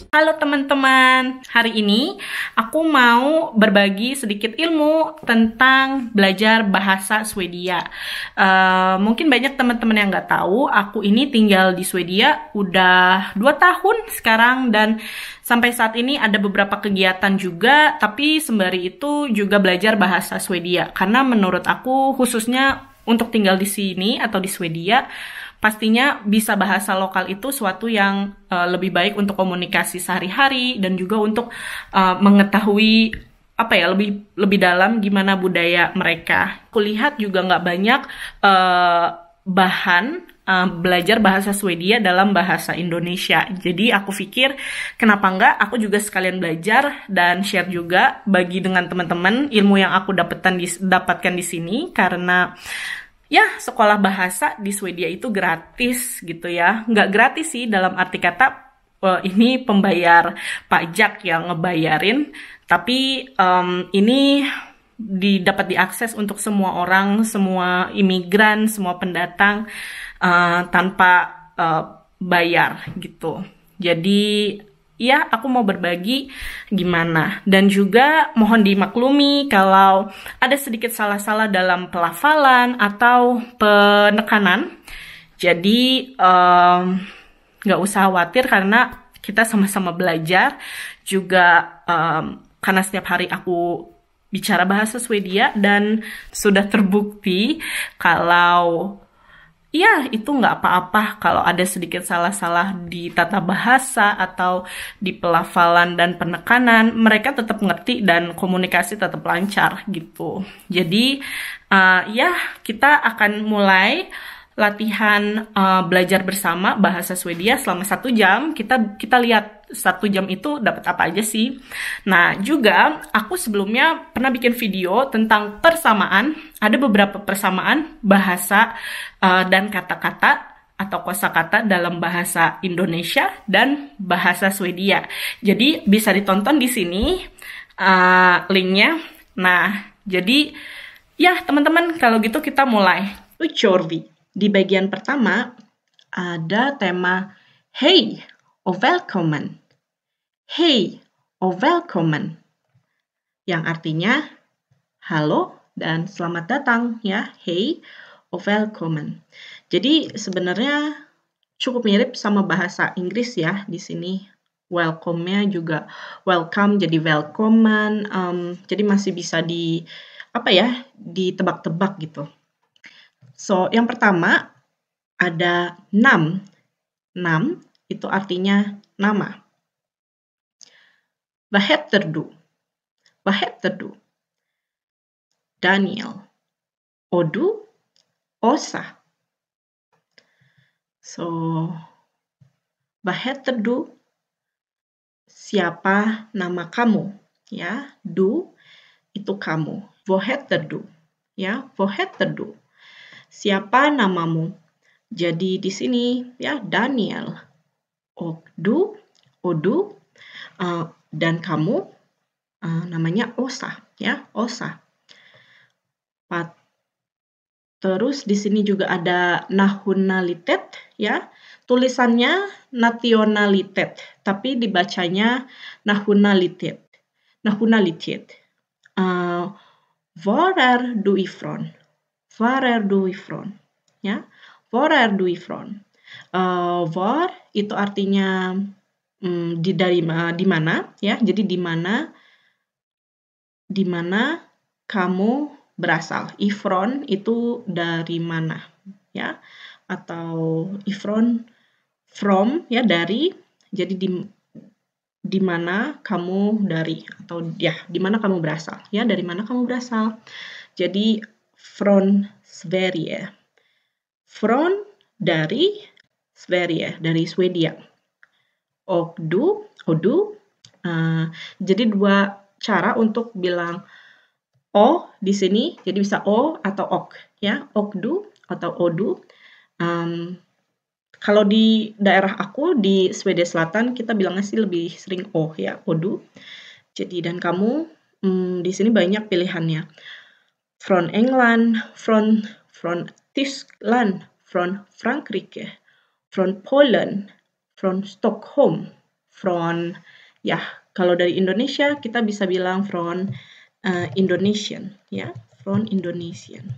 Halo teman-teman, hari ini aku mau berbagi sedikit ilmu tentang belajar bahasa Swedia. Mungkin banyak teman-teman yang nggak tahu, aku ini tinggal di Swedia udah 2 tahun sekarang dan sampai saat ini ada beberapa kegiatan juga, tapi sembari itu juga belajar bahasa Swedia. Karena menurut aku khususnya untuk tinggal di sini atau di Swedia, pastinya bisa bahasa lokal itu suatu yang lebih baik untuk komunikasi sehari-hari dan juga untuk mengetahui lebih dalam gimana budaya mereka. Aku lihat juga nggak banyak bahan belajar bahasa Swedia dalam bahasa Indonesia. Jadi aku pikir kenapa nggak aku juga sekalian belajar dan share juga bagi dengan teman-teman ilmu yang aku dapatkan di sini, karena ya, sekolah bahasa di Swedia itu gratis gitu ya. Nggak gratis sih dalam arti kata ini pembayar pajak yang ngebayarin. Tapi ini dapat diakses untuk semua orang, semua imigran, semua pendatang tanpa bayar gitu. Jadi ya, aku mau berbagi gimana. Dan juga mohon dimaklumi kalau ada sedikit salah-salah dalam pelafalan atau penekanan. Jadi nggak usah khawatir karena kita sama-sama belajar. Juga karena setiap hari aku bicara bahasa Swedia dan sudah terbukti kalau ya, itu nggak apa-apa kalau ada sedikit salah-salah di tata bahasa atau di pelafalan dan penekanan. Mereka tetap ngerti dan komunikasi tetap lancar gitu. Jadi, ya, kita akan mulai latihan belajar bersama bahasa Swedia selama 1 jam. Kita lihat 1 jam itu dapat apa aja sih. Nah, juga aku sebelumnya pernah bikin video tentang persamaan. Ada beberapa persamaan bahasa dan kata-kata atau kosakata dalam bahasa Indonesia dan bahasa Swedia. Jadi bisa ditonton di sini linknya. Nah, jadi ya teman-teman, kalau gitu kita mulai. Ucorvi. Di bagian pertama ada tema Hey or Welcome. Hey or Welcome. Yang artinya halo dan selamat datang ya. Hey or Welcome. Jadi sebenarnya cukup mirip sama bahasa Inggris ya di sini. Welcome-nya juga welcome jadi welcome. Jadi masih bisa ditebak-tebak gitu. So, yang pertama ada nam. Nam itu artinya nama. Vad heter du? Vad heter du? Daniel. Och du? Åsa. So, vad heter du? Siapa nama kamu? Ya, du itu kamu. Vad heter du? Ya, vad heter du? Siapa namamu? Jadi di sini ya Daniel. Du, dan kamu namanya Åsa ya, Åsa. Terus di sini juga ada nationalitet ya. Tulisannya nationalitet, tapi dibacanya nationalitet. Nationalitet. Var är du ifrån? Var är du ifrån? Ya, var är du ifrån? Var itu artinya di mana ya. Jadi di mana kamu berasal. Ifrån itu dari mana ya, atau ifrån from ya dari. Jadi di mana kamu dari, atau ya di mana kamu berasal ya, dari mana kamu berasal. Jadi från Sverige. Från dari Sverige, dari Swedia. Och du. Jadi 2 cara untuk bilang o di sini. Jadi bisa o atau ok ya. Och du atau odu. Kalau di daerah aku di Swedia Selatan kita bilangnya sih lebih sering o ya, odu. Jadi dan kamu di sini banyak pilihannya. Från England, från Tyskland, från Frankrike, från Polen, från Stockholm, from, ya, kalau dari Indonesia kita bisa bilang from Indonesian, ya, from Indonesian.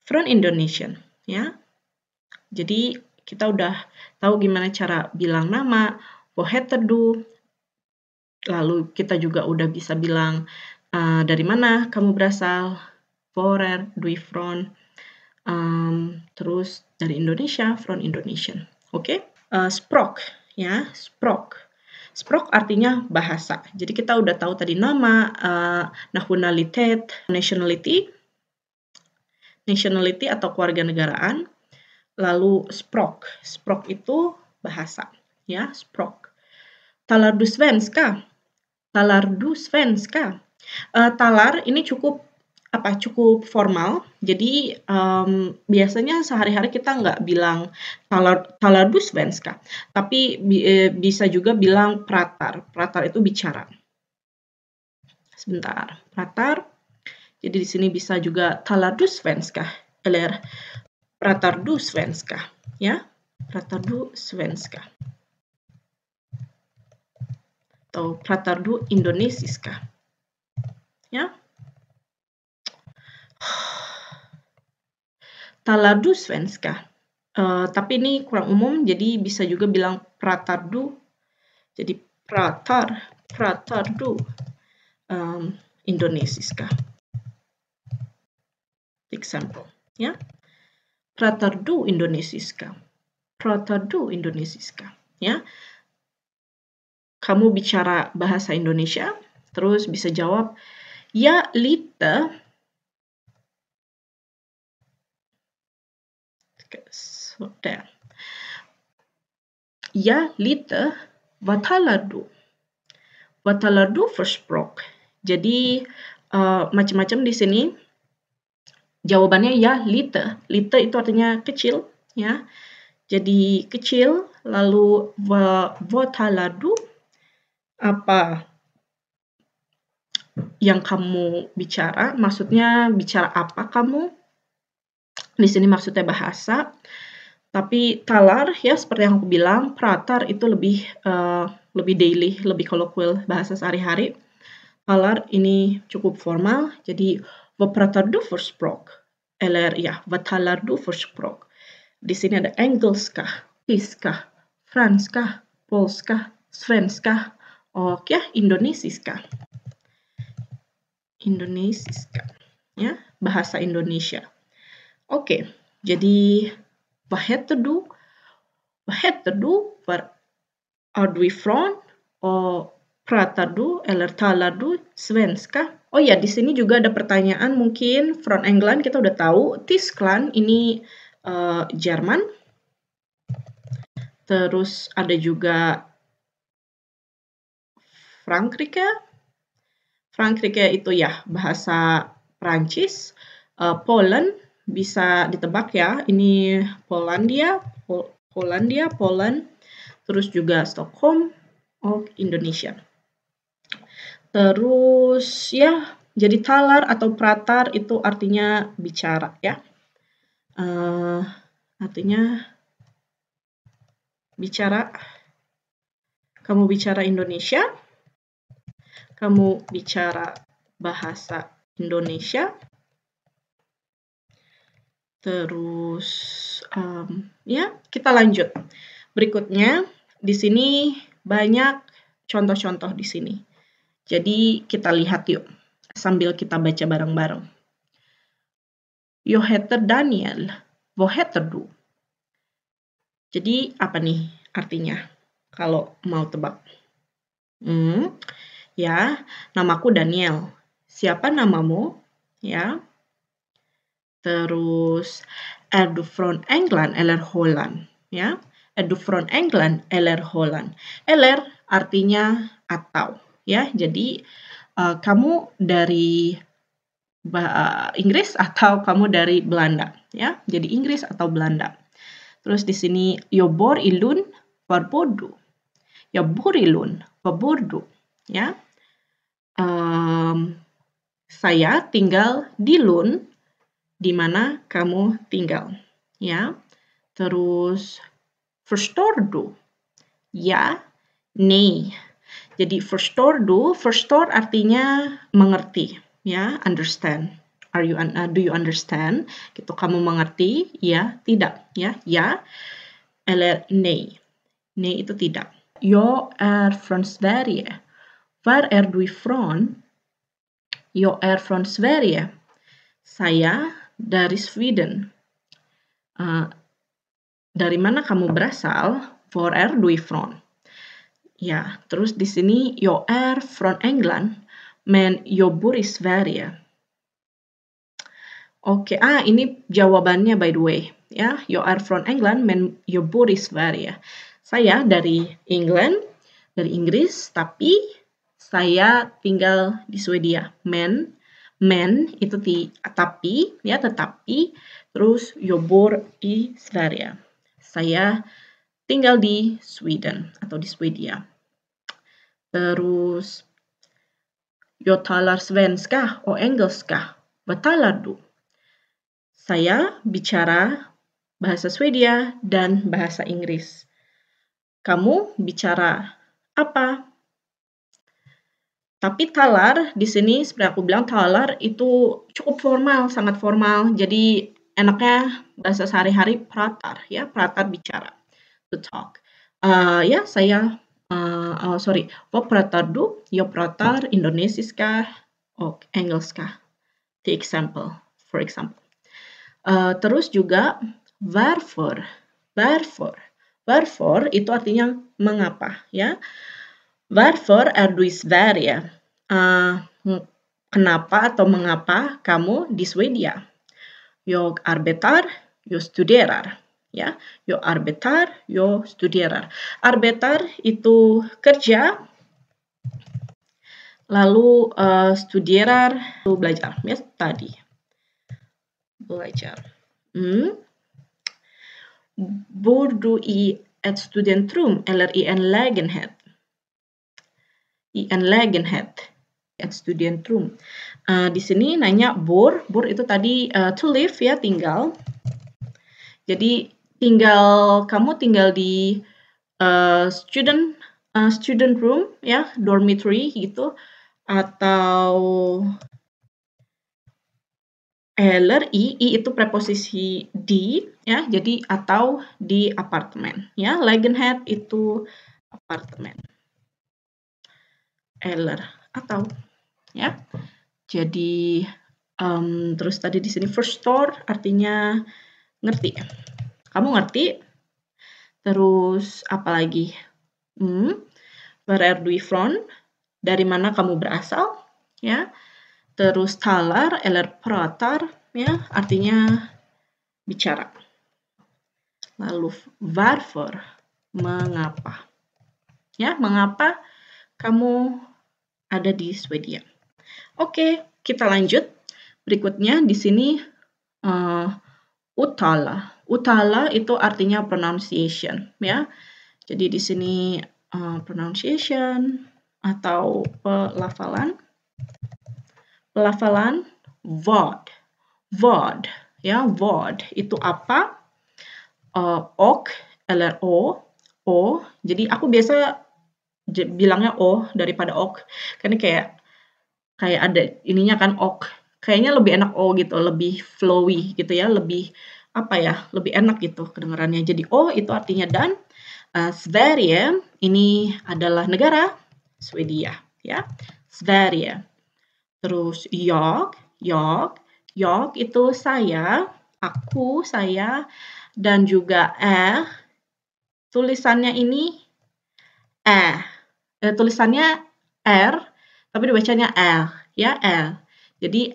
From Indonesian, ya. Jadi kita udah tahu gimana cara bilang nama, vad heter du, lalu kita juga udah bisa bilang dari mana kamu berasal, var är du ifrån, terus dari Indonesia, from Indonesian. Oke? Språk, ya, språk. Språk artinya bahasa. Jadi kita udah tahu tadi nama, nationalitet, nationality atau kewarganegaraan. Lalu språk. Språk itu bahasa, ya, språk. Talar du svenska? Talar du svenska? Talar ini cukup formal. Jadi biasanya sehari-hari kita nggak bilang talar du svenska, tapi bisa juga bilang pratar. Pratar itu bicara. Sebentar, pratar. Jadi di sini bisa juga talar du svenska, eller pratar du svenska, ya, pratar du svenska. Atau pratar du indonesiska, ya. Talar du svenska. Tapi ini kurang umum, jadi bisa juga bilang pratar du. Jadi pratar du indonesiska. Example, ya. Pratar du indonesiska. Pratar du indonesiska, ya. Kamu bicara bahasa Indonesia, terus bisa jawab, ya lite. Sådär. Ja, lite. Vad talar du? Vad talar du för språk? Jadi macam-macam di sini. Jawabannya ya, lite. Lite itu artinya kecil, ya. Jadi kecil, lalu vad talar du? Apa yang kamu bicara? Maksudnya bicara apa kamu? Di sini maksudnya bahasa. Tapi talar, ya seperti yang aku bilang, pratar itu lebih daily, lebih kolokwial, bahasa sehari-hari. Talar ini cukup formal, jadi vad pratar du för språk? Eller ya, vad talar du för språk? Di sini ada engelska, tyska, franska, polska, svenska, och ya, indonesiska. Indonesiska, ya, bahasa Indonesia. Oke, jadi vad heter du? Vad heter du? Var är du ifrån? Och pratar du eller talar du svenska? Oh ya, di sini juga ada pertanyaan mungkin from England kita udah tahu. Tyskland ini Jerman. Terus ada juga Frankrike. Frankrike itu ya bahasa Prancis. Poland bisa ditebak ya. Ini Polandia, Poland. Terus juga Stockholm, Indonesia. Terus ya, jadi talar atau pratar itu artinya bicara ya. Artinya bicara. Kamu bicara Indonesia. Kamu bicara bahasa Indonesia. Terus ya, kita lanjut. Berikutnya di sini banyak contoh-contoh di sini. Jadi kita lihat yuk sambil kita baca bareng-bareng. Jag heter Daniel. Vad heter du? Jadi apa nih artinya kalau mau tebak? Ya, namaku Daniel. Siapa namamu? Ya. Terus, är du från England eller Holland? Ya, är du från England eller Holland? Eller artinya atau, ya. Jadi kamu dari Inggris atau kamu dari Belanda, ya. Jadi Inggris atau Belanda. Terus di sini, jag bor i Lund, var bor du? Jag bor i Lund, var bor du? Ya. Saya tinggal di Lund, di mana kamu tinggal, ya. Terus, förstår du? Ya, nej. Jadi förstår artinya mengerti, ya, understand. Do you understand? Gitu, kamu mengerti? Ya, tidak, ya, ya, eller nej. Nej itu tidak. Jag är från Sverige. Var är du ifrån? Jag är från Sverige. Saya dari Sweden. Dari mana kamu berasal? Var är du ifrån? Ya, terus di sini jag är från England, men jag bor i Sverige. Oke, ini jawabannya by the way. Ya, jag är från England, men jag bor i Sverige. Saya dari England, dari Inggris, tapi saya tinggal di Swedia. Men itu tapi, ya, tetapi, terus jag bor i Sverige. Saya tinggal di Sweden atau di Swedia. Terus, jag talar svenska och engelska. Vad talar du? Saya bicara bahasa Swedia dan bahasa Inggris. Kamu bicara apa? Tapi talar di sini seperti aku bilang, talar itu cukup formal, sangat formal. Jadi enaknya bahasa sehari-hari pratar, ya, pratar bicara, to talk. Ya, saya vad pratar du? Jag pratar indonesiska och engelska. For example. Terus juga varför. Varför itu artinya mengapa, ya. Varför är du i Sverige? Kenapa atau mengapa kamu di Swedia? Jag arbetar, jag studerar. Ya, jag arbetar, jag studerar. Arbetar itu kerja, lalu studerar itu belajar, ya, tadi. Belajar. Bor du i ett studentrum eller i en lägenhet? I en lägenhet. Ett studentrum. Di sini nanya bor itu tadi to live, ya, tinggal. Jadi kamu tinggal di student room, ya, dormitory gitu, atau eller i itu preposisi di, ya, jadi atau di apartemen, ya. Lägenhet itu apartemen. Eller atau, ya. Jadi terus tadi di sini förstår artinya ngerti. Kamu ngerti? Terus apa lagi? Var är du ifrån? Dari mana kamu berasal? Ya. Terus talar eller pratar, ya, artinya bicara. Lalu varför, mengapa. Ya, mengapa kamu ada di Swedia. Oke, kita lanjut. Berikutnya di sini uttala. Uttala itu artinya pronunciation, ya. Jadi di sini pronunciation atau pelafalan. Pelafalan vad, ya, vad itu apa? Ok eller o. Jadi aku biasa bilangnya o daripada ok, karena kayak ada ininya kan ok. Kayaknya lebih enak o gitu, lebih flowy gitu, ya, lebih apa ya, lebih enak gitu kedengarannya. Jadi o itu artinya dan. Sverige ini adalah negara, Swedia, ya, Sverige. Terus jag itu saya, aku, saya, dan juga tulisannya ini tulisannya R, tapi dibacanya L, ya, L. Jadi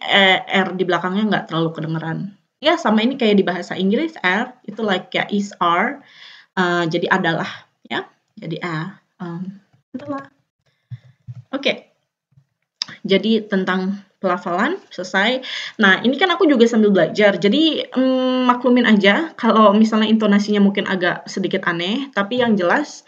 R di belakangnya nggak terlalu kedengeran. Ya, sama ini kayak di bahasa Inggris, R itu like ya is R, jadi adalah, ya, jadi adalah. Oke. Jadi tentang pelafalan selesai. Nah, ini kan aku juga sambil belajar. Jadi maklumin aja kalau misalnya intonasinya mungkin agak sedikit aneh, tapi yang jelas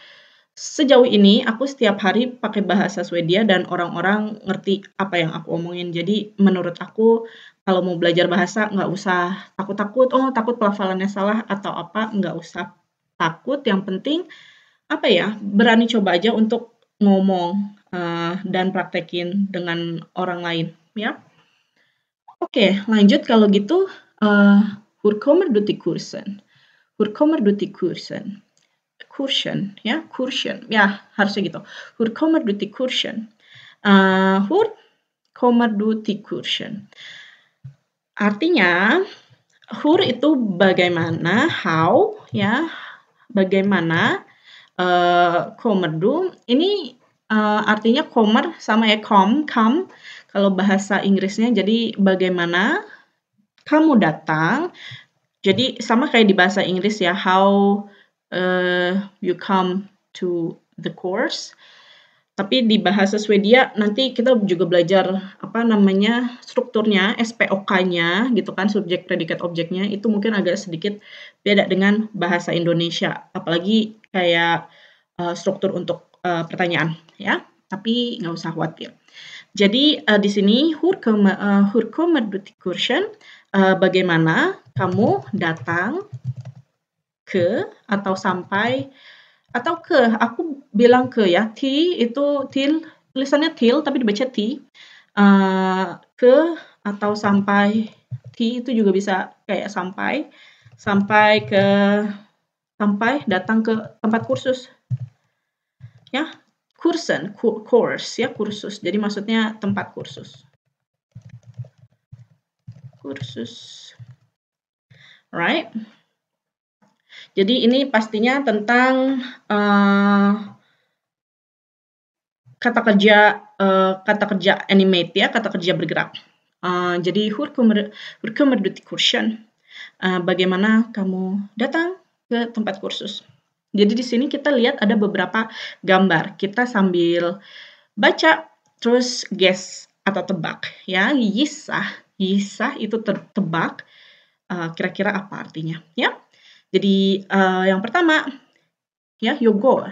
sejauh ini aku setiap hari pakai bahasa Swedia dan orang-orang ngerti apa yang aku omongin. Jadi menurut aku kalau mau belajar bahasa nggak usah takut-takut, takut pelafalannya salah atau apa, nggak usah takut. Yang penting apa ya, berani coba aja untuk ngomong dan praktekin dengan orang lain ya. Oke, lanjut kalau gitu. Hur kommer du till kursen? Hur kommer du till kursen? Kursen, ya, kursen. Ya, harusnya gitu. Hur kommer du till kursen? Hur kommer du till kursen? Artinya, hur itu bagaimana, how, ya, bagaimana. Kommer du, ini artinya kommer sama ya come. Kalau bahasa Inggrisnya, jadi bagaimana kamu datang. Jadi sama kayak di bahasa Inggris ya, how you come to the course. Tapi di bahasa Swedia nanti kita juga belajar apa namanya strukturnya, SPOK-nya gitu kan, subjek, predikat, objeknya itu mungkin agak sedikit beda dengan bahasa Indonesia. Apalagi kayak struktur untuk pertanyaan ya. Tapi nggak usah khawatir. Jadi di sini hur kommer du till kursen? Bagaimana kamu datang ke atau sampai atau ke, aku bilang ke ya, itu til, tulisannya til tapi dibaca ti. Ke atau sampai, ti itu juga bisa kayak sampai ke, sampai datang ke tempat kursus. Ya, kursen, course ya, kursus. Jadi maksudnya tempat kursus. Kursus. Right? Jadi ini pastinya tentang kata kerja animate ya, kata kerja bergerak. Jadi hur kommer du till kursen? Bagaimana kamu datang ke tempat kursus? Jadi di sini kita lihat ada beberapa gambar. Kita sambil baca terus guess atau tebak ya. Yisah itu tebak. Kira-kira apa artinya ya? Jadi yang pertama ya, yogor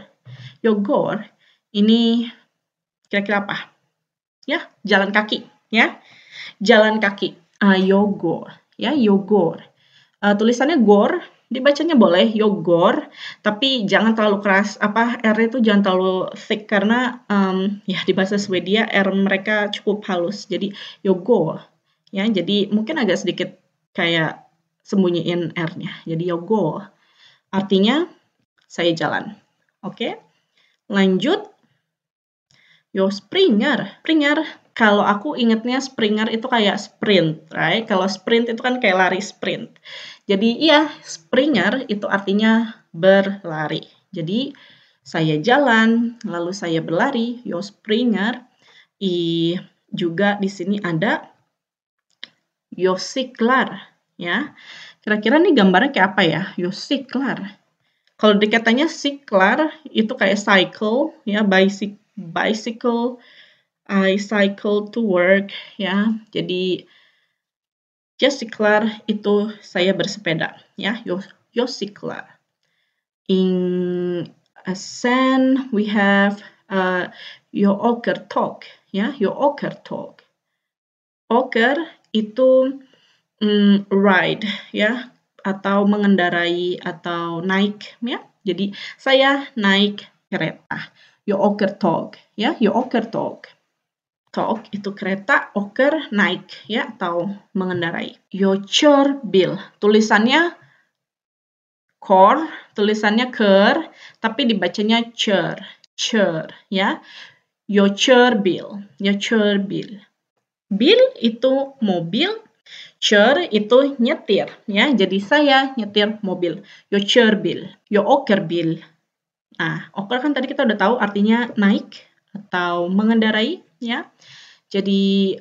ini kira-kira apa? Ya, jalan kaki ya. Jalan kaki. Yogor ya, yogor. Tulisannya gor, dibacanya boleh yogor, tapi jangan terlalu keras, R itu jangan terlalu thick karena ya di bahasa Swedia R mereka cukup halus. Jadi yogor ya, jadi mungkin agak sedikit kayak sembunyiin R-nya. Jadi yogor artinya saya jalan. Oke. Lanjut. Yo springer. Kalau aku ingetnya springer itu kayak sprint, right? Kalau sprint itu kan kayak lari sprint. Jadi iya, springer itu artinya berlari. Jadi saya jalan, lalu saya berlari, yo springer. Juga di sini ada yo cyklar, ya. Kira-kira nih gambarnya kayak apa ya? Yo cyklar. Kalau dikatanya cyklar itu kayak cycle, ya, bicycle. I cycle to work ya. Jadi cyklar itu saya bersepeda ya. Yo cyklar. In sen we have yo åker tåg ya. Yo åker tåg. Åker itu ride ya, atau mengendarai atau naik ya. Jadi saya naik kereta. Yo åker tåg ya. Yo åker tåg. Tåg itu kereta, åker naik ya atau mengendarai. Yo kör bil. Tulisannya kor, tulisannya ker, tapi dibacanya kör ya. Yo kör bil. Yo kör bil. Bil itu mobil, kör itu nyetir ya. Jadi saya nyetir mobil. Yo kör bil. Yo åker bil. Nah, åker kan tadi kita udah tahu artinya naik atau mengendarai ya. Jadi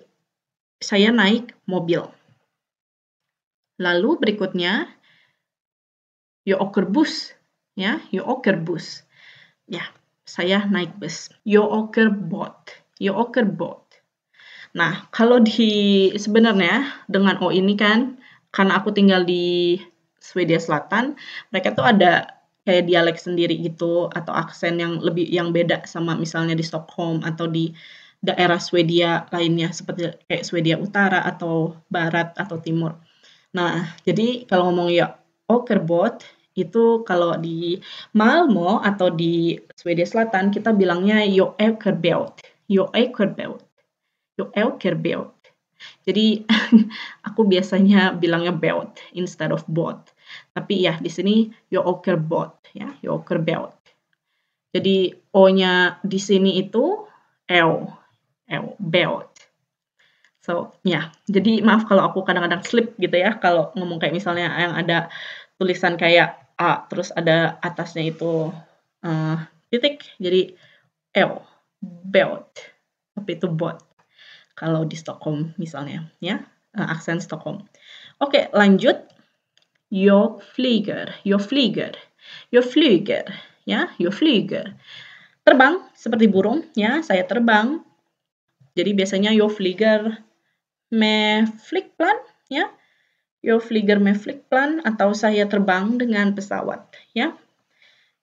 saya naik mobil. Lalu berikutnya yo åker bus ya, yo åker bus. Ya, saya naik bus. Yo åker båt. Yo åker båt. Nah, kalau sebenarnya dengan O ini kan, karena aku tinggal di Swedia Selatan, mereka tuh ada kayak dialek sendiri gitu atau aksen yang beda sama misalnya di Stockholm atau di daerah Swedia lainnya seperti kayak Swedia Utara atau Barat atau Timur. Nah, jadi kalau ngomong ya åker båt Itu kalau di Malmö atau di Swedia Selatan kita bilangnya jag åker båt. Jag åker båt. Jag åker båt. Jadi aku biasanya bilangnya båt instead of båt. Tapi ya di sini jag åker båt ya, jag åker båt. Jadi O-nya di sini itu båt. So, ya. Jadi maaf kalau aku kadang-kadang slip gitu ya kalau ngomong kayak misalnya yang ada tulisan kayak A, terus ada atasnya itu titik, jadi båt. Tapi itu bot. Kalau di Stockholm misalnya, ya, aksen Stockholm. Oke, lanjut. Jag flyger, jag flyger, jag flyger, ya, jag flyger. Terbang seperti burung, ya, saya terbang. Jadi biasanya jag flyger med flygplan, ya. Jag flyger med flygplan atau saya terbang dengan pesawat, ya.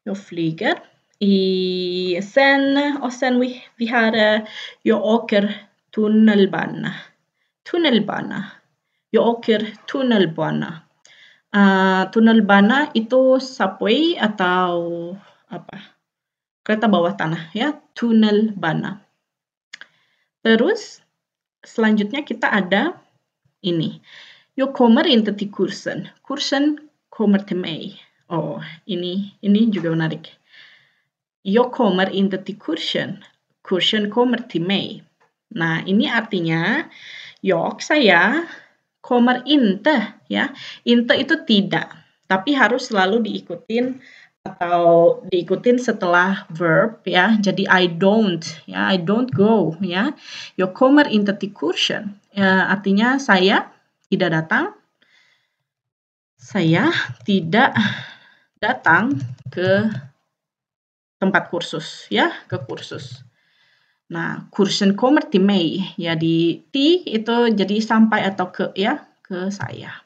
Jag flyger. Sen vi har jag åker tunnelbana. Tunnelbana. Jag åker tunnelbana. Tunnelbana itu subway atau apa? Kereta bawah tanah, ya. Tunnelbana. Terus selanjutnya kita ada ini. Jag kommer inte till kursen. Kursen kommer till mig. Oh, ini juga menarik. Jag kommer inte till kursen. Kursen kommer till mig. Nah, ini artinya saya kommer inte, ya. Inte itu tidak, tapi harus selalu diikutin setelah verb, ya. Jadi I don't, ya. I don't go, ya. Jag kommer inte till kursen. Ya, artinya saya tidak datang. Saya tidak datang ke tempat kursus, ya, ke kursus. Nah, kursen kommer till mig, ya, di ti itu jadi sampai atau ke, ya, ke saya.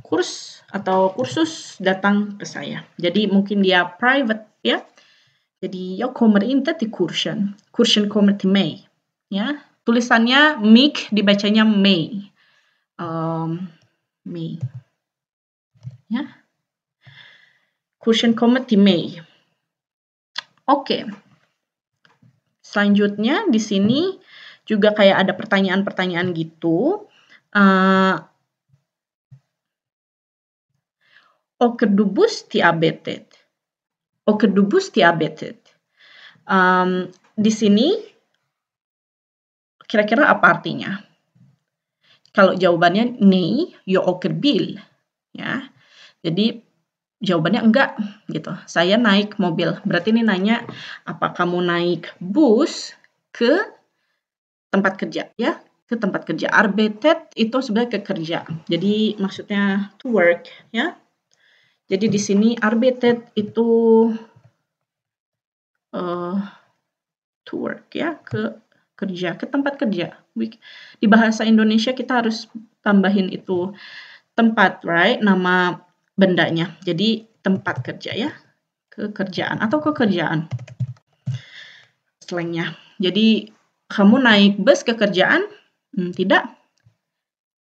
Kurs atau kursus datang ke saya. Jadi mungkin dia private, ya. Jadi jag kommer inte till kursen. Kursen kommer till mig, ya. Tulisannya mig dibacanya May. May. Ya. Kursen kommer till mig. Oke. Selanjutnya di sini juga kayak ada pertanyaan-pertanyaan gitu. Åker du buss till arbetet? Åker du buss till arbetet? Di sini kira-kira apa artinya? Kalau jawabannya nej, jag åker bil, ya. Jadi jawabannya enggak gitu. Saya naik mobil. Berarti ini nanya apa kamu naik bus ke tempat kerja, ya? Ke tempat kerja. Arbetet itu sebenarnya ke kerja. Jadi maksudnya to work, ya. Jadi di sini arbetet itu to work, ya, ke kerja, ke tempat kerja. Di bahasa Indonesia kita harus tambahin itu tempat, right? Nama bendanya. Jadi tempat kerja, ya. Kekerjaan atau kekerjaan. Slangnya. Jadi kamu naik bus ke kerjaan? Tidak.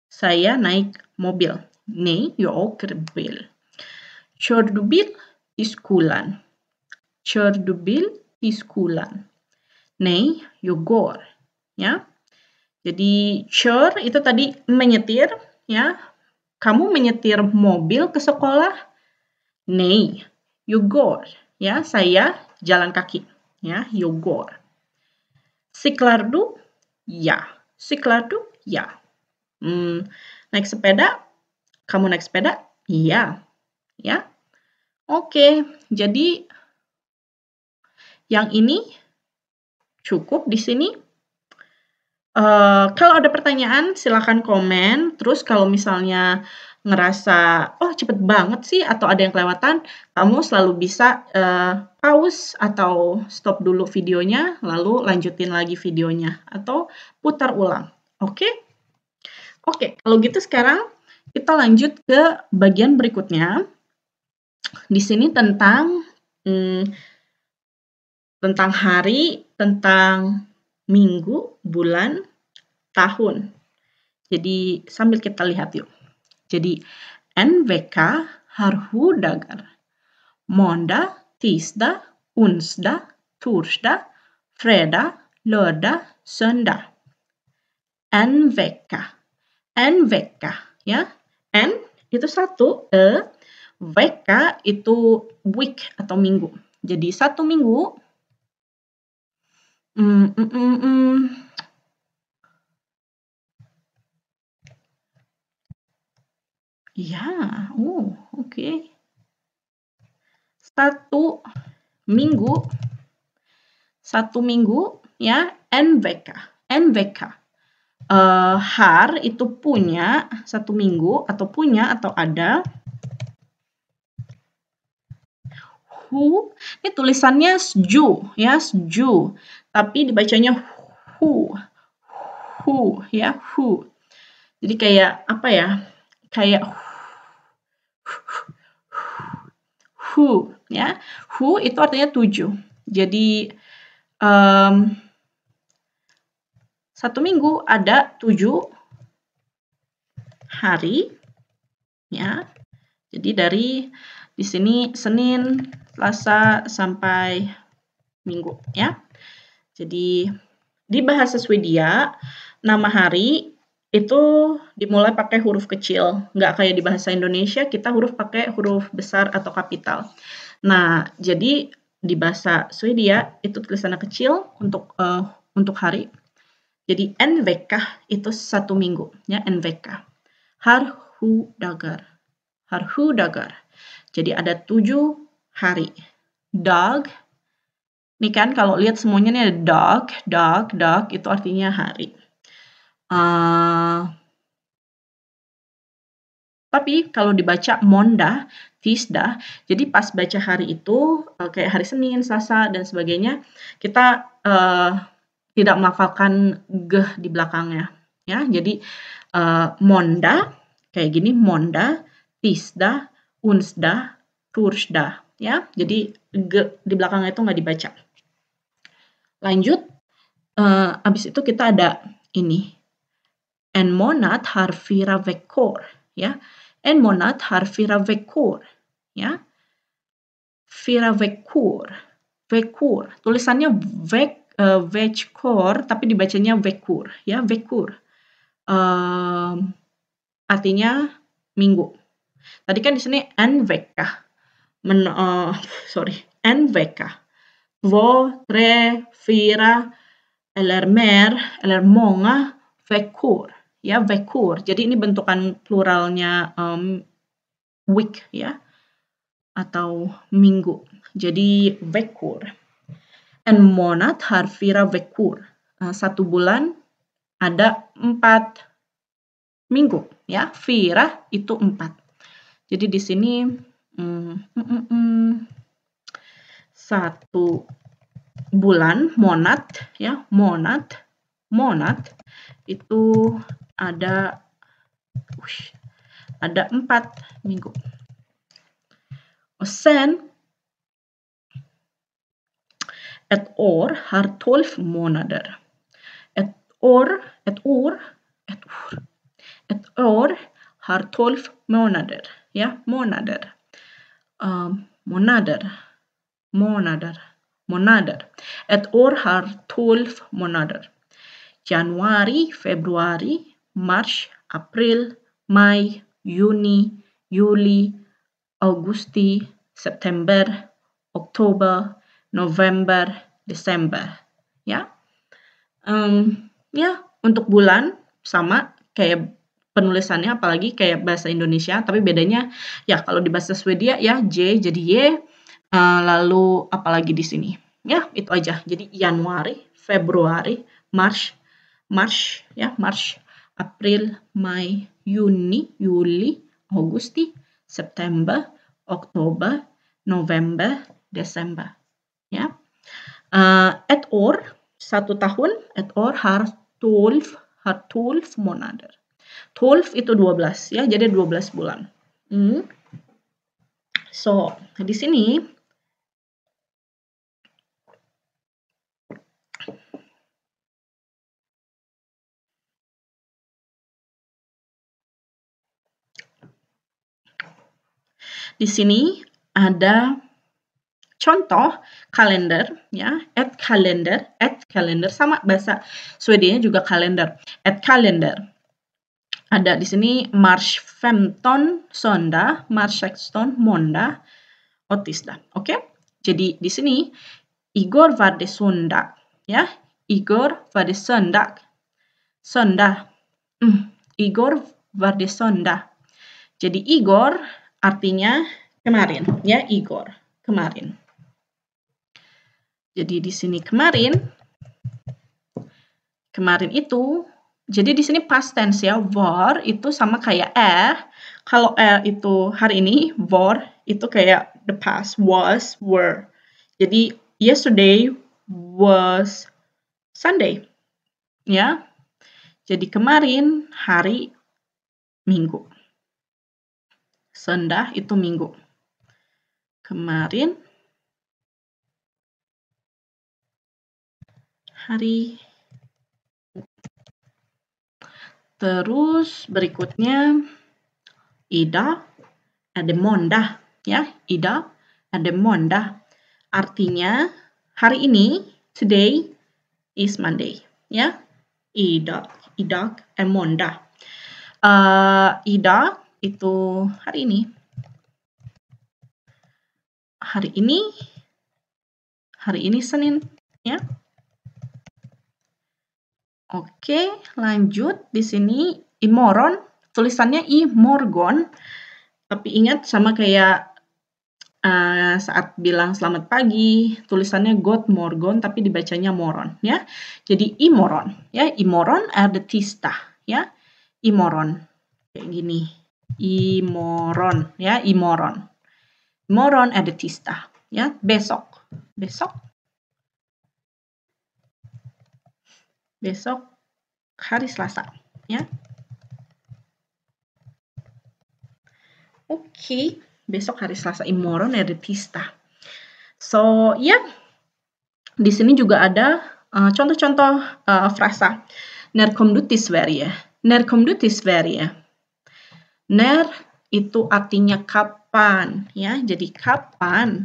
Saya naik mobil. Nej, jag åker bil. Kör du bil i skolan? Kör du bil i skolan? Nej, jag går. Ya. Jadi kör itu tadi menyetir, ya. Kamu menyetir mobil ke sekolah? Nej, jag går. Ya, saya jalan kaki. Ya, jag går. Cyklar du? Ja. Cyklar du? Ja. Naik sepeda? Kamu naik sepeda? Iya. Ya. Oke, jadi yang ini cukup di sini. Kalau ada pertanyaan silakan komen. Terus kalau misalnya ngerasa cepet banget sih atau ada yang kelewatan, kamu selalu bisa pause atau stop dulu videonya, lalu lanjutin lagi videonya atau putar ulang. Oke, kalau gitu sekarang kita lanjut ke bagian berikutnya. Di sini tentang hari, tentang minggu, bulan, tahun. Jadi sambil kita lihat yuk. Jadi en vecka har 7 dagar. Måndag, tisdag, onsdag, torsdag, fredag, lördag, söndag. En vecka. En vecka, ya. En itu satu, vecka itu week atau minggu. Jadi satu minggu. Ya, oke. Satu minggu, ya, en vecka. Har itu punya, satu minggu, atau punya, atau ada. Hu, ini tulisannya sju, ya, sju. Tapi dibacanya hu, ya, hu. Jadi kayak, apa ya, kayak hu, ya. Hu itu artinya 7. Jadi, satu minggu ada 7 hari, ya. Jadi dari di sini Senin, Selasa sampai Minggu, ya. Jadi di bahasa Swedia nama hari itu dimulai pakai huruf kecil, nggak kayak di bahasa Indonesia kita pakai huruf besar atau kapital. Nah, jadi di bahasa Swedia itu tulisannya kecil untuk hari. Jadi en vecka itu satu minggu, ya, en vecka. Har 7 dagar. Har 7 dagar. Jadi ada 7 hari. Dag. Ini kan kalau lihat semuanya ini ada dag itu artinya hari. Tapi kalau dibaca måndag, tisdag, jadi pas baca hari itu kayak hari Senin, Selasa dan sebagainya, kita tidak melafalkan geh di belakangnya, ya. Jadi måndag kayak gini, måndag, tisdag, onsdag, torsdag, ya. Jadi ge di belakangnya itu nggak dibaca. Lanjut, habis itu kita ada ini. En månad har 4 veckor, ya. En månad har 4 veckor, ya. 4 veckor. Veckor. Tulisannya veckor, tapi dibacanya veckor, ya, veckor. Artinya minggu. Tadi kan di sini en vecka. En vecka. 2, 3, 4 eller mer eller många veckor, ya, veckor. Jadi ini bentukan pluralnya week, ya, atau minggu. Jadi veckor. En månad har 4 veckor. Satu bulan ada 4 minggu, ya. 4 itu 4. Jadi di sini satu bulan, månad, ya, månad itu ada 4 minggu. Och sen ett år har 12 månader. Ett år har 12 månader, ja, månader. Månader. Ett år har 12 månader. Januari, februari, mars, april, maj, juni, juli, augusti, september, oktober, november, desember, ya. Ya, untuk bulan sama kayak penulisannya, apalagi kayak bahasa Indonesia, tapi bedanya ya kalau di bahasa Swedia ya J jadi Y, lalu apalagi di sini. Ya, itu aja. Jadi Januari, Februari, Mars, ya, Mars, April, Mei, Juni, Juli, Augusti, September, Oktober, November, Desember. Ya. Ett år, satu tahun, ett år har 12 månader. 12 itu 12, ya, jadi 12 bulan. So, di sini Di sini ada contoh kalender ya, at kalender sama bahasa Swedianya juga kalender, at kalender. Ada di sini Mars 15 söndag, Mars 16 måndag och tisdag. Oke? Jadi di sini igår var det söndag ya. Igår var det söndag. Söndag. Igår var det söndag. Jadi Igor artinya kemarin ya, Igor, kemarin. Jadi di sini kemarin itu, jadi di sini past tense ya, var itu sama kayak Kalau itu hari ini, var itu kayak the past, was, were. Jadi yesterday was Sunday. Ya. Jadi kemarin hari Minggu. Söndag itu Minggu. Kemarin hari. Terus berikutnya Ida ada måndag ya. Ida ada måndag. Artinya hari ini, today is Monday ya. Idag är måndag. Ida itu hari ini. Hari ini Senin ya. Oke, lanjut di sini imorgon, tulisannya imorgon, tapi ingat sama kayak saat bilang selamat pagi, tulisannya god morgon, tapi dibacanya moron ya. Jadi imorgon ya, imorgon ada tisdag ya, imorgon kayak gini, imorgon ya, imorgon. Imorgon ada tisdag ya, besok, besok hari Selasa ya. Oke, besok hari Selasa, imorgon ada tisdag. So, ya. Di sini juga ada contoh-contoh frasa. När kom du till Sverige? När kom du till Sverige? När itu artinya kapan ya. Jadi kapan.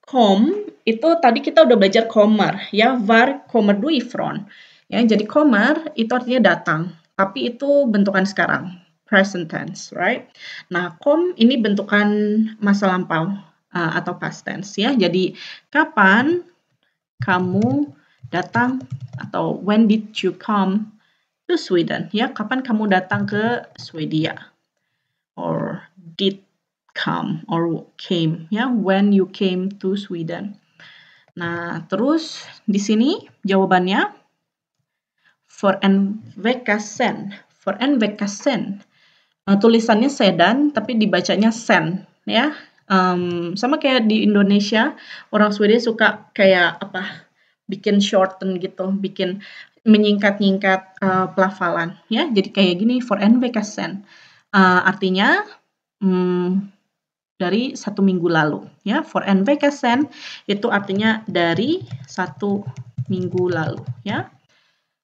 Kom itu tadi kita udah belajar kommer ya. Var kommer du ifrån? Ya, jadi kommer itu artinya datang, tapi itu bentukan sekarang, present tense, right? Nah, kom ini bentukan masa lampau atau past tense ya. Jadi kapan kamu datang atau when did you come to Sweden? Ya, kapan kamu datang ke Swedia? Or did come or came ya, when you came to Sweden. Nah, terus di sini jawabannya for en vecka sedan. For en vecka sedan. Tulisannya sedan tapi dibacanya sen ya. Sama kayak di Indonesia, orang Swedia suka kayak bikin shorten gitu, bikin menyingkat-nyingkat pelafalan ya. Jadi kayak gini, for en vecka sedan. Artinya dari 1 minggu lalu ya. For en vecka sedan itu artinya dari 1 minggu lalu ya.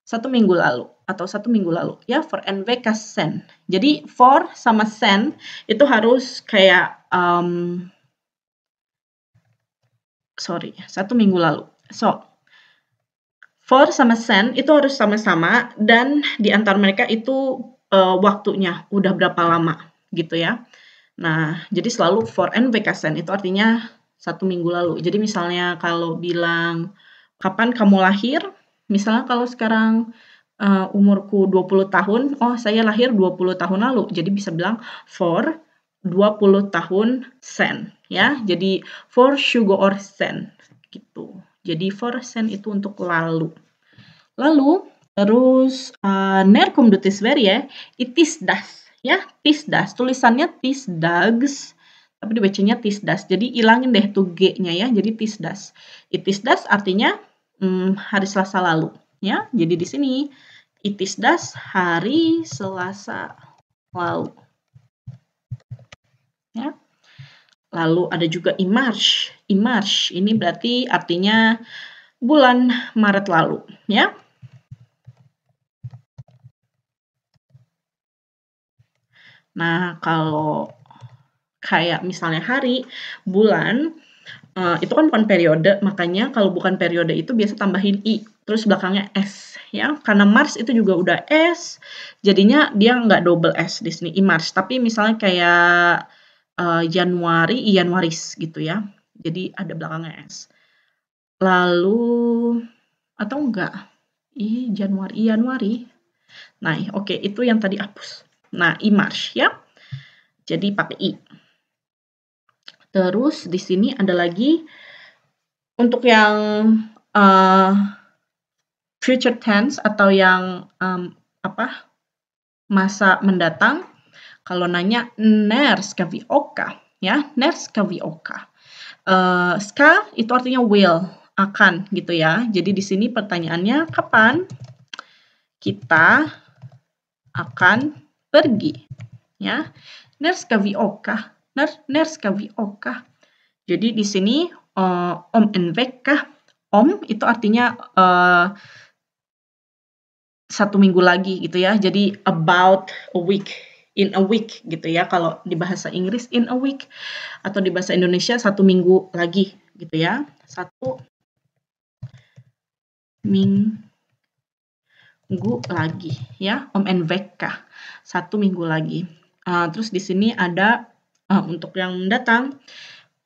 1 minggu lalu atau 1 minggu lalu ya, for en vecka sedan. Jadi for sama sen itu harus kayak 1 minggu lalu. So for sama sen itu harus sama-sama dan di antara mereka itu waktunya udah berapa lama gitu ya. Nah, jadi selalu for en vecka sedan itu artinya 1 minggu lalu. Jadi misalnya kalau bilang kapan kamu lahir? Misalnya kalau sekarang umurku 20 tahun, oh saya lahir 20 tahun lalu. Jadi bisa bilang for 20 tahun sen ya. Jadi for 20 år sen gitu. Jadi for sen itu untuk lalu. Lalu terus när kom du till Sverige? I tisdags ya, tisdags. Tulisannya tisdags tapi dibacanya tisdags. Jadi ilangin deh tuh G-nya ya. Jadi tisdags. I tisdags artinya hari Selasa lalu ya. Jadi di sini i tisdags hari Selasa lalu. Ya. Lalu ada juga i mars. I mars ini berarti artinya bulan Maret lalu ya. Nah, kalau kayak misalnya hari, bulan, itu kan bukan periode, makanya kalau bukan periode itu biasa tambahin I, terus belakangnya S, ya. Karena Mars itu juga udah S, jadinya dia nggak double S di sini, I-Mars. Tapi misalnya kayak Januari, I-Januaris gitu ya. Jadi ada belakangnya S. Lalu, atau enggak, I-Januari. Nah, oke, itu yang tadi hapus. Nah, I-Mars ya. Jadi pakai I. Terus di sini ada lagi untuk yang future tense atau yang masa mendatang. Kalau nanya när ska vi åka, ya, när ska vi åka. Ska itu artinya will, akan gitu ya. Jadi di sini pertanyaannya kapan kita akan pergi, ya. När ska vi åka? När ska vi åka? Jadi di sini om en vecka, om itu artinya 1 minggu lagi gitu ya. Jadi about a week, in a week gitu ya. Kalau di bahasa Inggris in a week, atau di bahasa Indonesia 1 minggu lagi gitu ya. 1 minggu lagi ya. Om en vecka, 1 minggu lagi. Terus di sini ada untuk yang mendatang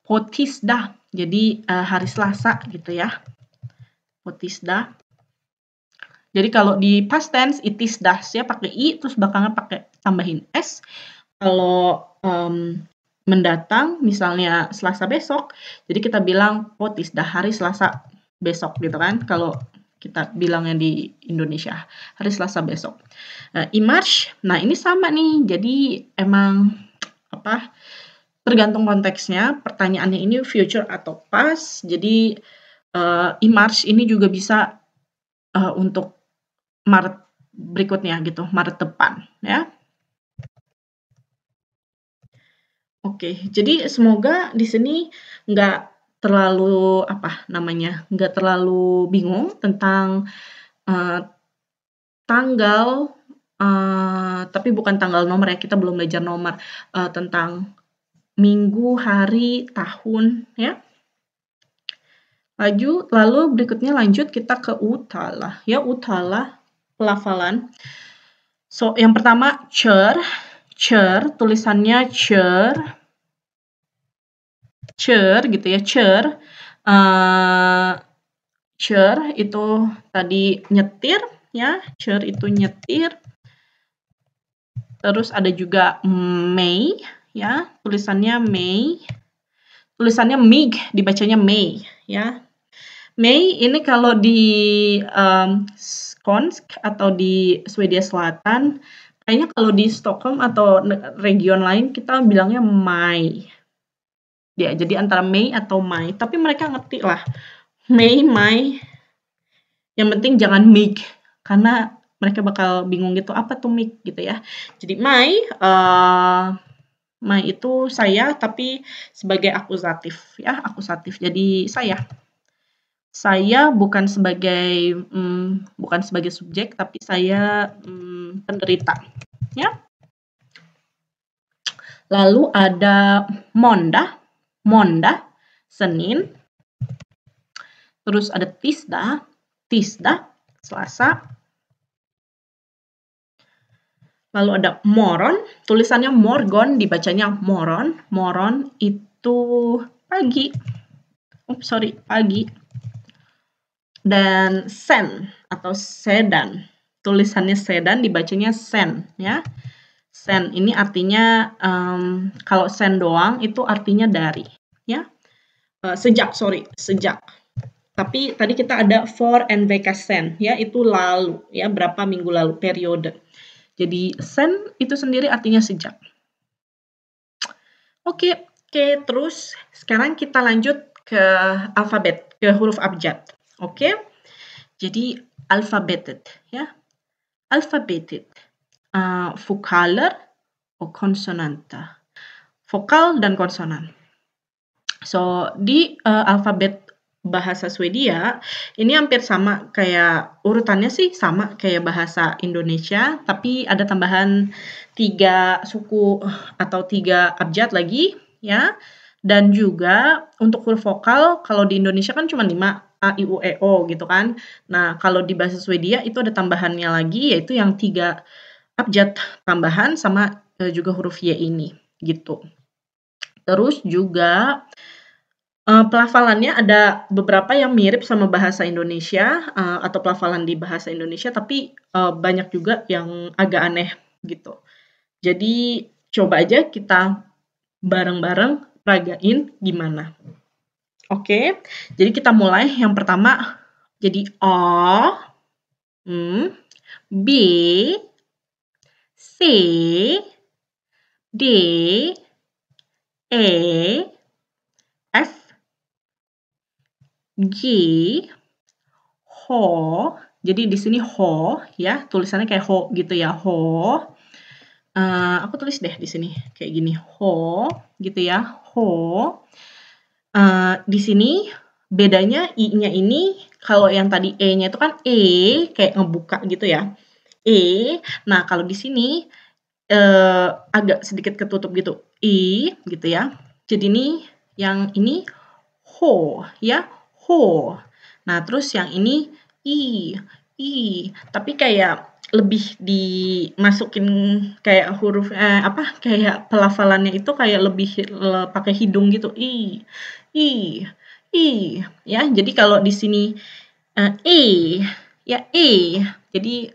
på tisdag, jadi hari Selasa gitu ya. På tisdag. Jadi kalau di past tense it is das ya, pakai I terus belakangnya pakai tambahin S. Kalau mendatang misalnya Selasa besok, jadi kita bilang på tisdag, hari Selasa besok gitu kan. Kalau kita bilangnya di Indonesia, hari Selasa besok. I-Mars, nah ini sama nih. Jadi emang tergantung konteksnya. Pertanyaannya ini future atau past. Jadi I-Mars ini juga bisa untuk Maret berikutnya gitu, Maret depan ya. Oke, jadi semoga di sini nggak terlalu nggak terlalu bingung tentang tanggal, tapi bukan tanggal nomor ya, kita belum belajar nomor, tentang minggu, hari, tahun ya. Lalu berikutnya lanjut kita ke uttala ya, uttala pelafalan. So, yang pertama cer, tulisannya cer gitu ya, cer. Cer itu tadi nyetir ya, cer itu nyetir. Terus ada juga May ya, tulisannya May. Tulisannya mig, dibacanya May ya. May ini kalau di Skånsk atau di Swedia Selatan, kayaknya kalau di Stockholm atau region lain kita bilangnya Maj. Ya, jadi antara May atau Maj, tapi mereka ngerti lah. May, Maj. Yang penting jangan mig, karena mereka bakal bingung gitu, apa tuh mig gitu ya. Jadi Maj itu saya, tapi sebagai akusatif ya, akusatif. Jadi saya bukan sebagai subjek, tapi saya penderita ya. Lalu ada måndag, Senin. Terus ada tisdag, Selasa. Lalu ada morgon, tulisannya morgon, dibacanya moron. Moron itu pagi. Pagi. Dan sen atau sedan, tulisannya sedan, dibacanya sen ya. Sen ini artinya kalau sen doang itu artinya dari ya. Sejak. Tapi tadi kita ada for and vecka sen ya, itu lalu ya, berapa minggu lalu, periode. Jadi sen itu sendiri artinya sejak. Oke, terus sekarang kita lanjut ke alfabet, ke huruf abjad. Oke. Jadi alfabetet ya. Alfabetet. Vokaler och konsonanter. Vokal dan konsonan. So, di alfabet bahasa Swedia ini hampir sama, kayak urutannya sih sama kayak bahasa Indonesia, tapi ada tambahan 3 suku atau 3 abjad lagi. ya. Dan juga untuk huruf vokal, kalau di Indonesia kan cuma 5, A, I, U, E, O gitu kan. Nah, kalau di bahasa Swedia itu ada tambahannya lagi, yaitu yang 3 abjad tambahan sama juga huruf Y ini, gitu. Terus juga pelafalannya ada beberapa yang mirip sama bahasa Indonesia, atau pelafalan di bahasa Indonesia, tapi banyak juga yang agak aneh gitu. Jadi coba aja kita bareng-bareng ragain gimana. Oke, jadi kita mulai. Yang pertama jadi O, B, C, D, E, F, G, Ho. Jadi di sini ho ya, tulisannya kayak ho gitu ya, ho. Aku tulis deh di sini kayak gini, ho gitu ya, ho. Di sini bedanya I-nya ini, kalau yang tadi E-nya itu kan E kayak ngebuka gitu ya, E. Nah kalau di sini agak sedikit ketutup gitu, I gitu ya. Jadi ini yang ini ho ya, ho. Nah terus yang ini I, tapi kayak lebih dimasukin kayak huruf kayak pelafalannya itu kayak lebih pakai hidung gitu, I, ya. Jadi kalau di sini E ya, E. Jadi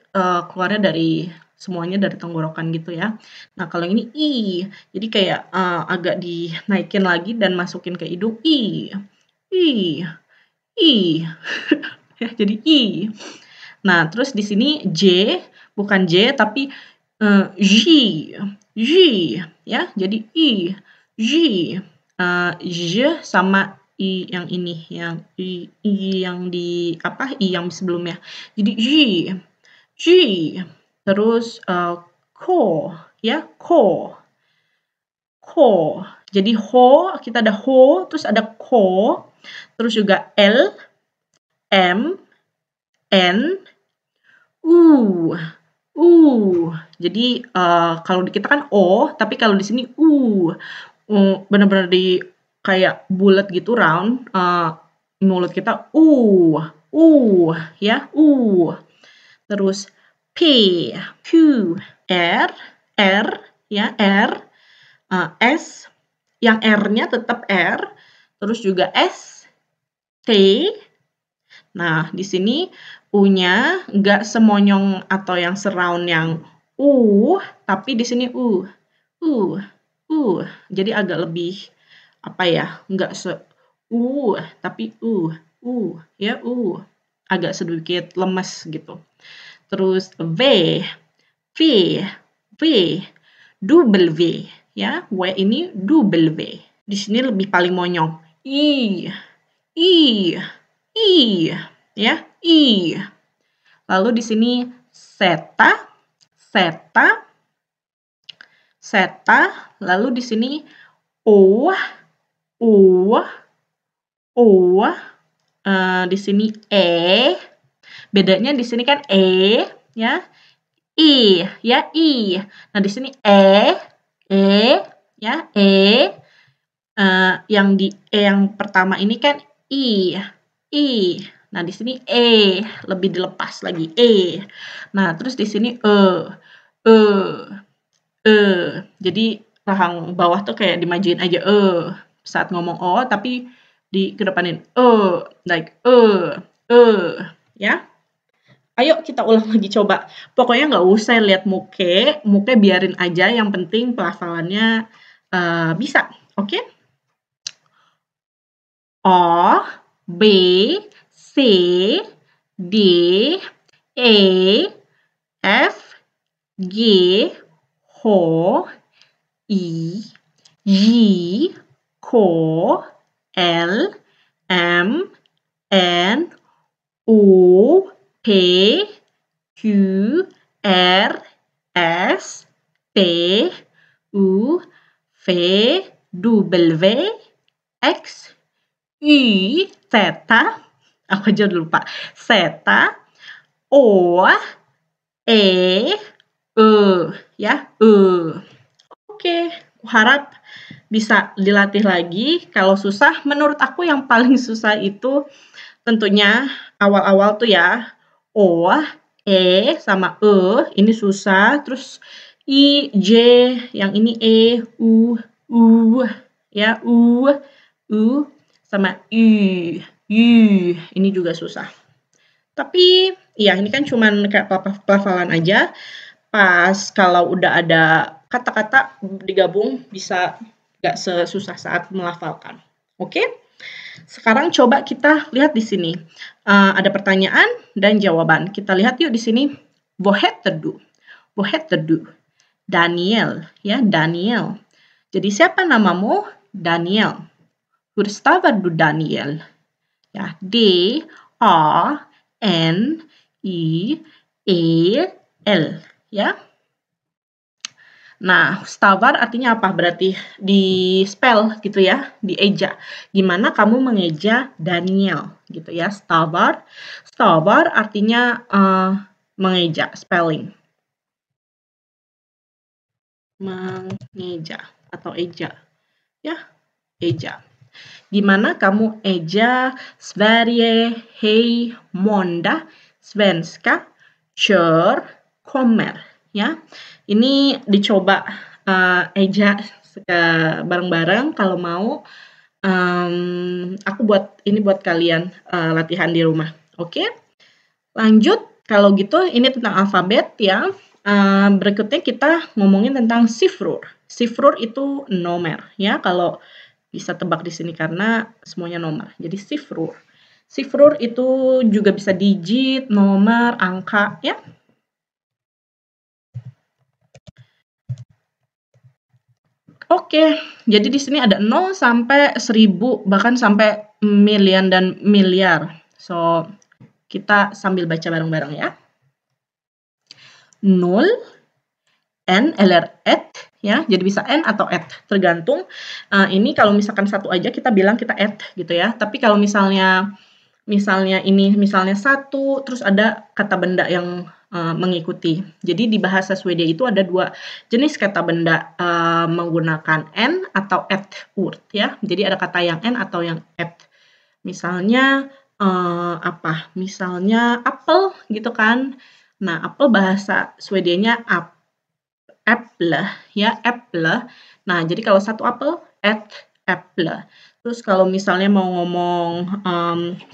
keluarnya dari semuanya dari tenggorokan gitu ya. Nah kalau ini I, jadi kayak agak dinaikin lagi dan masukin ke hidung, I, ya, jadi I. Nah terus di sini J, bukan J tapi J, ya. Jadi I, J, J sama I yang ini, yang I yang di I yang sebelumnya. Jadi J. Terus ko ya, ko. Jadi ho, kita ada ho, terus ada ko, terus juga L, M, N, U. Jadi kalau di kita kan O, tapi kalau di sini U. Benar-benar di kayak bulat gitu, round. Mulut kita ya, Terus P, Q, R ya, R, S, yang R-nya tetap R, terus juga S, T. Nah, di sini U-nya nggak semonyong atau yang seround yang U, tapi di sini U. Jadi agak lebih nggak U, tapi ya, agak sedikit lemes gitu. Terus V, double V ya, W ini double V. Di sini lebih paling monyong. I, ya, I. Lalu di sini seta, lalu di sini O, di sini E. Bedanya di sini kan E ya, I ya, I. Nah di sini E ya, E. Yang di E yang pertama ini kan I. Nah di sini E, lebih dilepas lagi E. Nah terus di sini Jadi rahang bawah tuh kayak dimajuin aja saat ngomong O, tapi dikedepanin like ya. Ayo kita ulang lagi coba. Pokoknya nggak usah lihat muke biarin aja. Yang penting pelafalannya bisa, oke? O, B, C, D, E, F, G, H, I, J, K, L, M, N, O, P, Q, R, S, T, U, V, W, X, Y, zeta, aku aja lupa, zeta, O, E, ya, Oke, Aku harap bisa dilatih lagi. Kalau susah, menurut aku yang paling susah itu tentunya awal-awal tuh ya, O, E, sama E, ini susah. Terus I, J, yang ini E, U, ya, U, sama U, ini juga susah. Tapi, ya ini kan cuman kayak pelafalan aja. Pas kalau udah ada kata-kata digabung, bisa nggak sesusah saat melafalkan. Oke? Sekarang coba kita lihat di sini. Ada pertanyaan dan jawaban. Kita lihat yuk di sini. Vad heter du? Vad heter du? Daniel, ya, Daniel. Jadi siapa namamu? Daniel. Hur stavar du Daniel? Ya, D A N I E L, ya. Nah, stavar artinya apa? Berarti di spell gitu ya, dieja. Gimana kamu mengeja Daniel gitu ya, stavar. Stavar artinya mengeja, spelling. Mengeja atau eja. Ya, eja. Gimana kamu eja Sverige, hej, måndag, svenska, kör, kommer, ya. Ini dicoba eja bareng-bareng kalau mau. Aku buat ini buat kalian latihan di rumah. Oke? Lanjut, kalau gitu ini tentang alfabet ya. Berikutnya kita ngomongin tentang sifrur. Sifrur itu nomor ya. Kalau bisa tebak di sini karena semuanya nomor. Jadi sifrur. Sifrur itu juga bisa digit, nomor, angka ya. Oke, jadi di sini ada 0 sampai 1000 bahkan sampai milian dan miliar. So, kita sambil baca bareng-bareng ya. 0, N, eller et, ya. Jadi bisa N atau et, tergantung. Ini kalau misalkan satu aja kita bilang kita et gitu ya. Tapi kalau misalnya ini misalnya satu, terus ada kata benda yang mengikuti. Jadi di bahasa Swedia itu ada dua jenis kata benda menggunakan N atau et ord ya. Jadi ada kata yang N atau yang et. Misalnya apa? Misalnya apel gitu kan. Nah, apel bahasa Swedianya apple ya, apple. Nah, jadi kalau satu apel apple. Terus kalau misalnya mau ngomong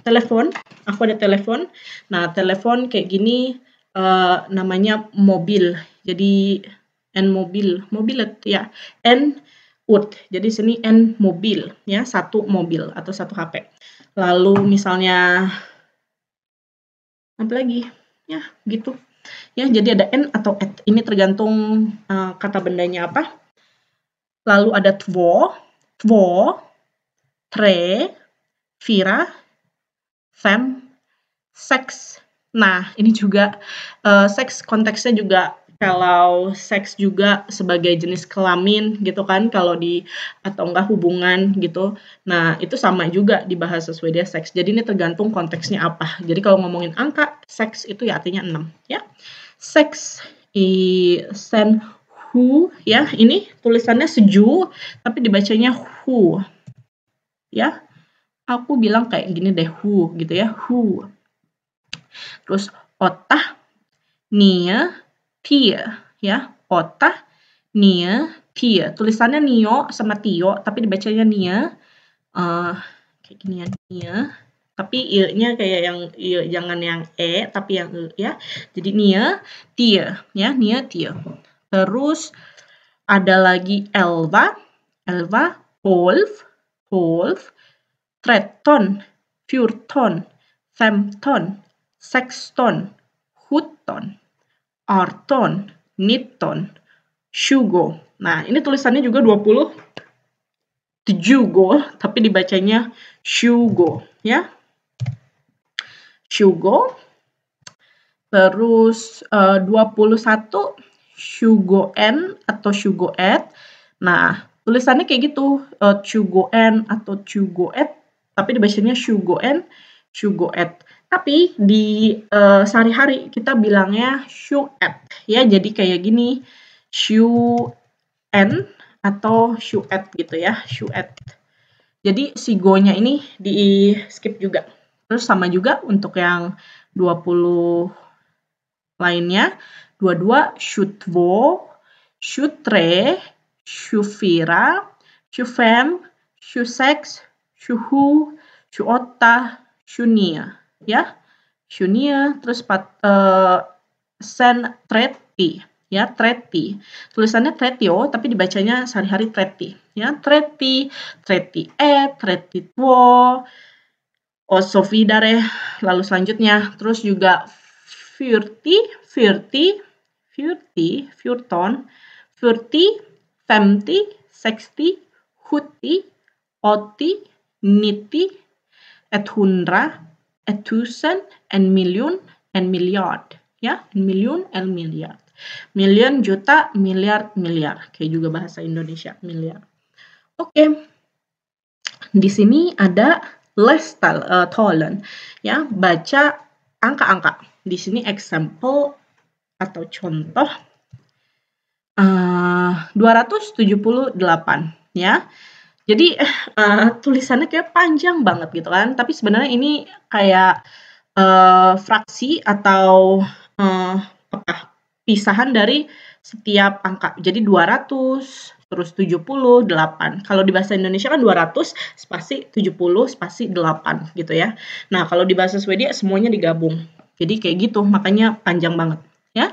telepon, aku ada telepon. Nah, telepon kayak gini namanya mobil. Jadi N mobil ya. N ud. Jadi sini N mobil ya, satu mobil atau satu HP. Lalu misalnya apa lagi? Ya, gitu. Ya, jadi ada N atau et. Ini tergantung kata bendanya apa. Lalu ada två, tre, fyra, fem, seks. Nah, ini juga seks konteksnya juga kalau seks juga sebagai jenis kelamin gitu kan, kalau di atau enggak hubungan gitu. Nah, itu sama juga di bahasa Swedia seks. Jadi ini tergantung konteksnya apa. Jadi kalau ngomongin angka, seks itu ya artinya 6 ya. Seks sen hu ya. Ini tulisannya seju tapi dibacanya hu. Ya. Aku bilang kayak gini deh, hu gitu ya, hu. Terus otah, nia, tia ya. Otah, nia, tia. Tulisannya nio sama tio tapi dibacanya nia. Kayak gini ya, nia. Tapi i-nya kayak yang i, jangan yang e tapi yang e ya. Jadi nia, tia ya, nia, tia. Terus ada lagi elva, polv, 13, 14, 15, 16, 17, 18, 19, 20. Nah, ini tulisannya juga 20, 20, tapi dibacanya 20, ya. 20. Terus 21, 20N atau 20et. Nah, tulisannya kayak gitu, 20N atau 20et. Tapi dibacanya 20N, 20et. Tapi di sehari-hari kita bilangnya 20et ya. Jadi kayak gini, 20N atau shuet gitu ya, shuet. Jadi si go-nya ini di skip juga. Terus sama juga untuk yang 20 lainnya, 22 22, 23, 24, 25, 26, 27, 28, 29 ya. 29 terus sen 30 ya, 30. Tulisannya 30 tapi dibacanya sehari-hari 30 ya, 30, 38, 32. Oh, so vidare. Lalu selanjutnya, terus juga 40, 40, 40, 14, 40, 50, 60, 70, 80, 90, 100, 1000, and million, and milliard. Ya, million and milliard. Million, juta, miliar, miliar. Kayak juga bahasa Indonesia, miliar. Oke. Di sini ada talen, ya, baca angka-angka. Di sini example atau contoh 278 ya. Jadi tulisannya kayak panjang banget gitu kan, tapi sebenarnya ini kayak fraksi atau pisahan dari setiap angka. Jadi 200 terus 78. Kalau di bahasa Indonesia kan 200 spasi 70 spasi 8 gitu ya. Nah, kalau di bahasa Swedia semuanya digabung. Jadi kayak gitu, makanya panjang banget ya.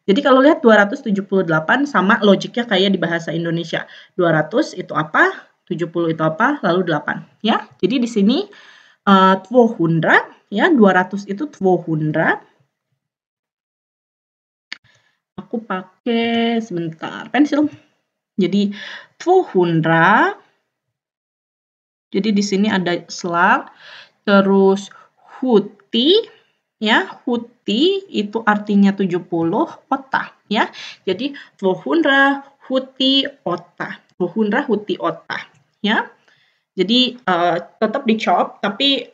Jadi kalau lihat 278 sama logiknya kayak di bahasa Indonesia. 200 itu apa? 70 itu apa? Lalu 8 ya. Jadi di sini 200 ya, 200 itu 200. Aku pakai sebentar pensil. Jadi 200. Jadi di sini ada slag, terus huti ya, huti itu artinya 70 otta ya. Jadi 200 huti otta. 200 huti otta ya. Jadi tetap dicop tapi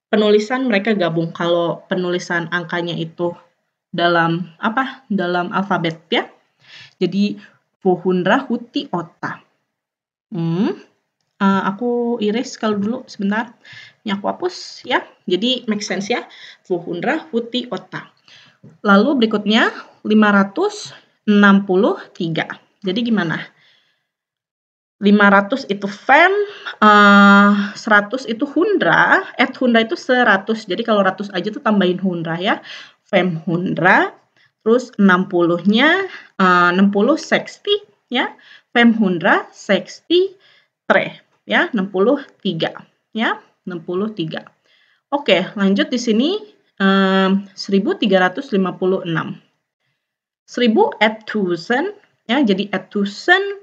penulisan mereka gabung. Kalau penulisan angkanya itu dalam dalam alfabet ya. Jadi 200 huti otta. Aku iris kalau dulu sebentar. Ini aku hapus ya. Jadi make sense ya. 200 huti otta. Lalu berikutnya 563. Jadi gimana? 500 itu fem, 100 itu hundra, hundra itu 100. Jadi kalau 100 aja tuh tambahin hundra ya. Fem hundra, terus 60-nya 60 60 ya. Fem hundra 60 tre ya, 63 ya, 63. Oke, lanjut di sini 1356. 1000 at 1000 ya, jadi at 1000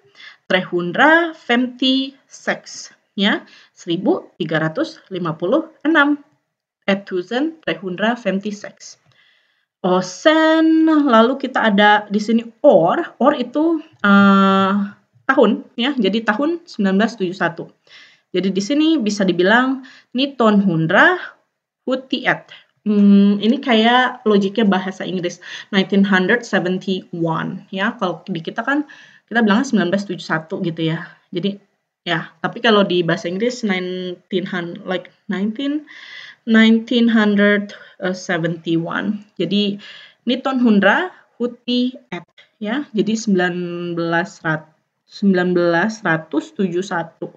356 ya, 1356 at 1356. Sen, lalu kita ada di sini or itu tahun ya, jadi tahun 1971. Jadi di sini bisa dibilang 1971. Ini kayak logiknya bahasa Inggris 1971 ya. Kalau di kita kan kita bilangnya 1971 gitu ya. Jadi ya, tapi kalau di bahasa Inggris 1971. Jadi 1971 ya. Jadi 1971.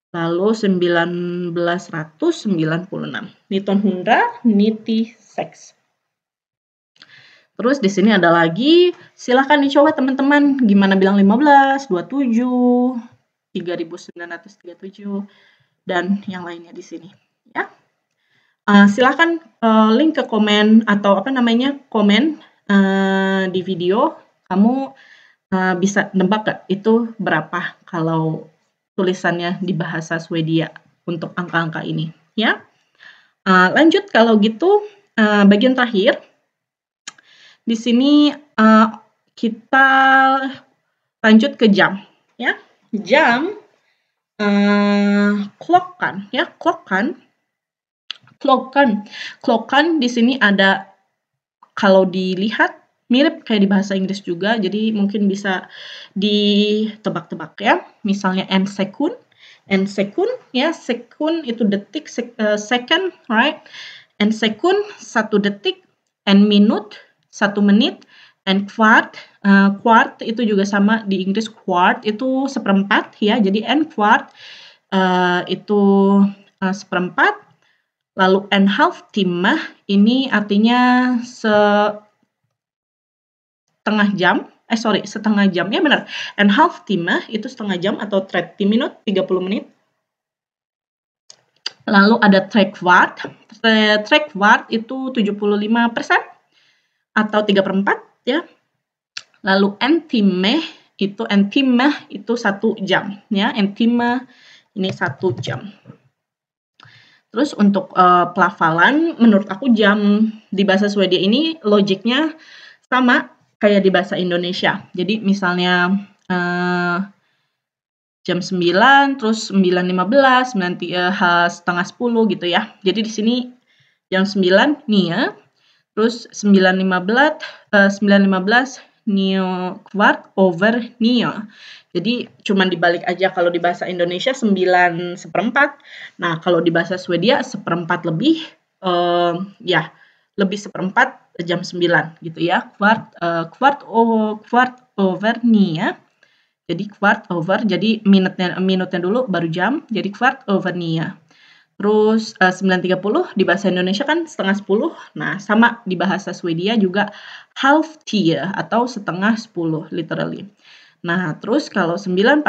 Lalu 1996. 1996. Terus di sini ada lagi, silahkan dicoba teman-teman gimana bilang 15, 27, 3937 dan yang lainnya di sini ya. Silahkan link ke komen atau komen di video, kamu bisa nebak gak itu berapa kalau tulisannya di bahasa Swedia untuk angka-angka ini ya. Lanjut kalau gitu bagian terakhir. Di sini kita lanjut ke jam ya. Jam klokkan ya, klokkan di sini ada, kalau dilihat mirip kayak di bahasa Inggris juga, jadi mungkin bisa ditebak-tebak ya. Misalnya en sekund ya, sekund itu detik, second, right? En sekund 1 detik, en minut 1 menit, en kwart, kwart itu juga sama di Inggris, kwart itu seperempat ya, jadi en kwart itu seperempat. Lalu en half timme ini artinya setengah jam ya benar. En half timme itu setengah jam atau 30 minut, 30 menit. Lalu ada trekkwart. Trekkwart itu 75% atau 3/4 ya. Lalu en timme itu 1 jam ya. En timme ini 1 jam. Terus untuk pelafalan, menurut aku jam di bahasa Swedia ini logiknya sama kayak di bahasa Indonesia. Jadi misalnya jam 9, terus 9.15, setengah 10 gitu ya. Jadi di sini jam 9 nih ya, terus 9.15 nio kwart over nio. Jadi cuman dibalik aja, kalau di bahasa Indonesia 9 seperempat. Nah, kalau di bahasa Swedia seperempat lebih, ya lebih seperempat jam 9 gitu ya. Kwart over nia. Jadi kwart over, jadi minutnya dulu baru jam, jadi kwart over nia. Terus 9.30 di bahasa Indonesia kan setengah 10. Nah, sama di bahasa Swedia juga half 10 atau setengah 10 literally. Nah, terus kalau 9.45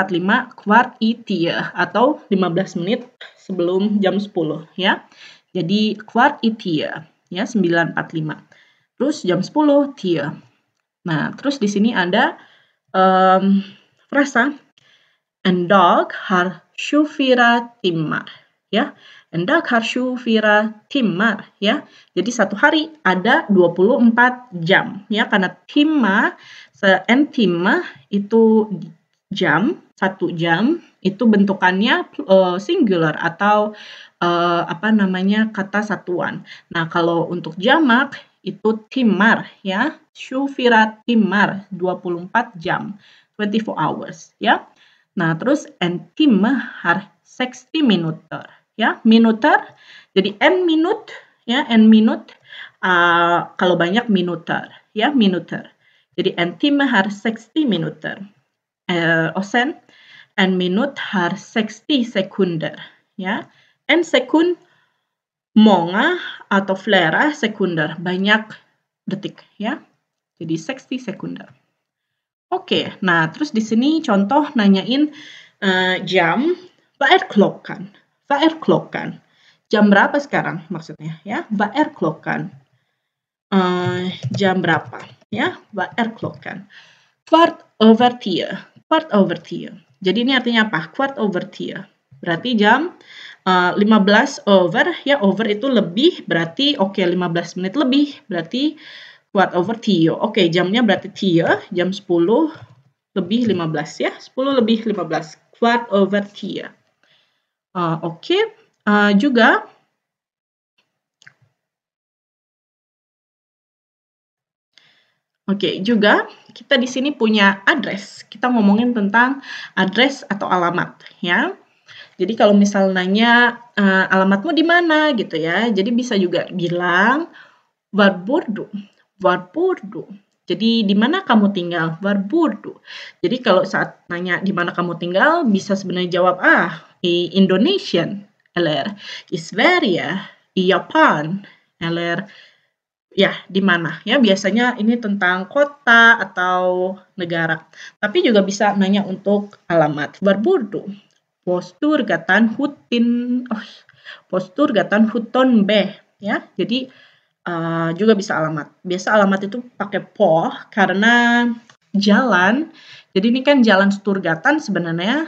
kwart i 10 atau 15 menit sebelum jam 10 ya. Jadi kwart i 10 ya, 9.45. Terus jam 10 10. Nah, terus di sini ada frasa en dag har 24 timmar ya. En dag har 24 timmar ya. Jadi satu hari ada 24 jam ya, karena en timme itu jam, 1 jam itu bentukannya singular atau kata satuan. Nah, kalau untuk jamak itu timmar ya, 24 timmar, 24 jam, 24 hours ya. Nah, terus en timme har 60 minuter ya, minuter. Jadi en minut ya, en minut kalau banyak minuter ya, minuter. Jadi en timme har 60 minuter. Och sen en minut har 60 sekunder ya. En sekund många atau flera sekunder, banyak detik ya. Jadi 60 sekunder. Oke, nah terus di sini contoh nanyain jam, vad är klockan? Vad är klockan? Jam berapa sekarang maksudnya ya? Vad är klockan? Jam berapa ya? Vad är klockan? Kvart over 10. Kvart over 10. Jadi ini artinya apa? Kvart over 10. Berarti jam 15 over ya, over itu lebih, berarti oke 15 menit lebih, berarti kvart over 10. Oke, jamnya berarti 10, jam 10 lebih 15 ya, 10 lebih 15, kvart over 10. Oke, juga juga kita di sini punya address. Kita ngomongin tentang address atau alamat ya. Jadi kalau misal nanya alamatmu di mana gitu ya, jadi bisa juga bilang var bor du? Var bor du? Jadi di mana kamu tinggal? Var bor du? Jadi kalau saat nanya di mana kamu tinggal, bisa sebenarnya jawab i Indonesian, eller i Sverige, i Japan, eller ya di mana ya, biasanya ini tentang kota atau negara. Tapi juga bisa nanya untuk alamat. Var bor du? Posturgatan Huton B ya. Jadi juga bisa alamat. Biasa alamat itu pakai po karena jalan. Jadi ini kan jalan Sturgatan sebenarnya.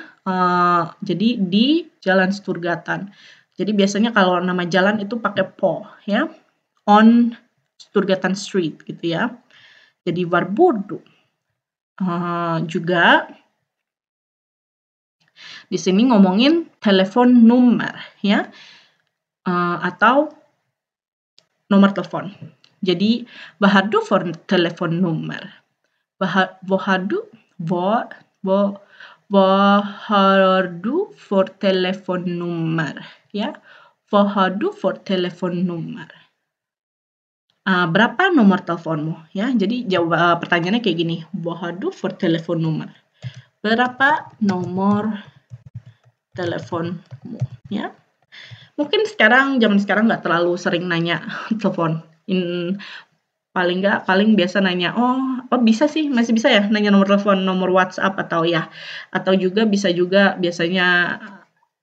Jadi di jalan Sturgatan. Jadi biasanya kalau nama jalan itu pakai po ya. On Sturgatan Street gitu ya. Jadi var bor du? Juga di sini ngomongin telepon nomor ya, atau nomor telepon. Jadi, vad har du för telefonnummer? Vad har du för telefonnummer? Ya, vad har du för telefonnummer? Berapa nomor teleponmu? Ya, jadi pertanyaannya kayak gini. Vad har du för telefonnummer? Berapa nomor teleponmu? Ya. Mungkin zaman sekarang nggak terlalu sering nanya telepon. Paling biasa nanya, oh bisa sih, masih bisa ya nanya nomor telepon, nomor WhatsApp atau juga bisa juga biasanya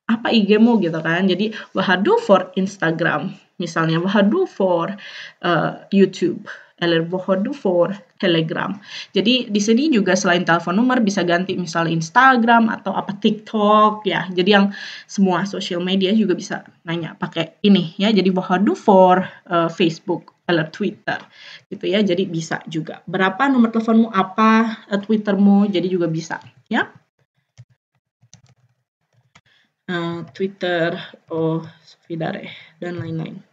apa IG-mu gitu kan. Jadi vad har du för Instagram? Misalnya vad har du för YouTube? Eller vad har du för Telegram? Jadi di sini juga selain telepon nomor bisa ganti misalnya Instagram atau apa TikTok ya. Jadi yang semua social media juga bisa nanya pakai ini ya. Jadi vad har du för Facebook eller Twitter gitu ya. Jadi bisa juga. Berapa nomor teleponmu, apa Twittermu, jadi juga bisa ya. Twitter, vidare, dan lain-lain.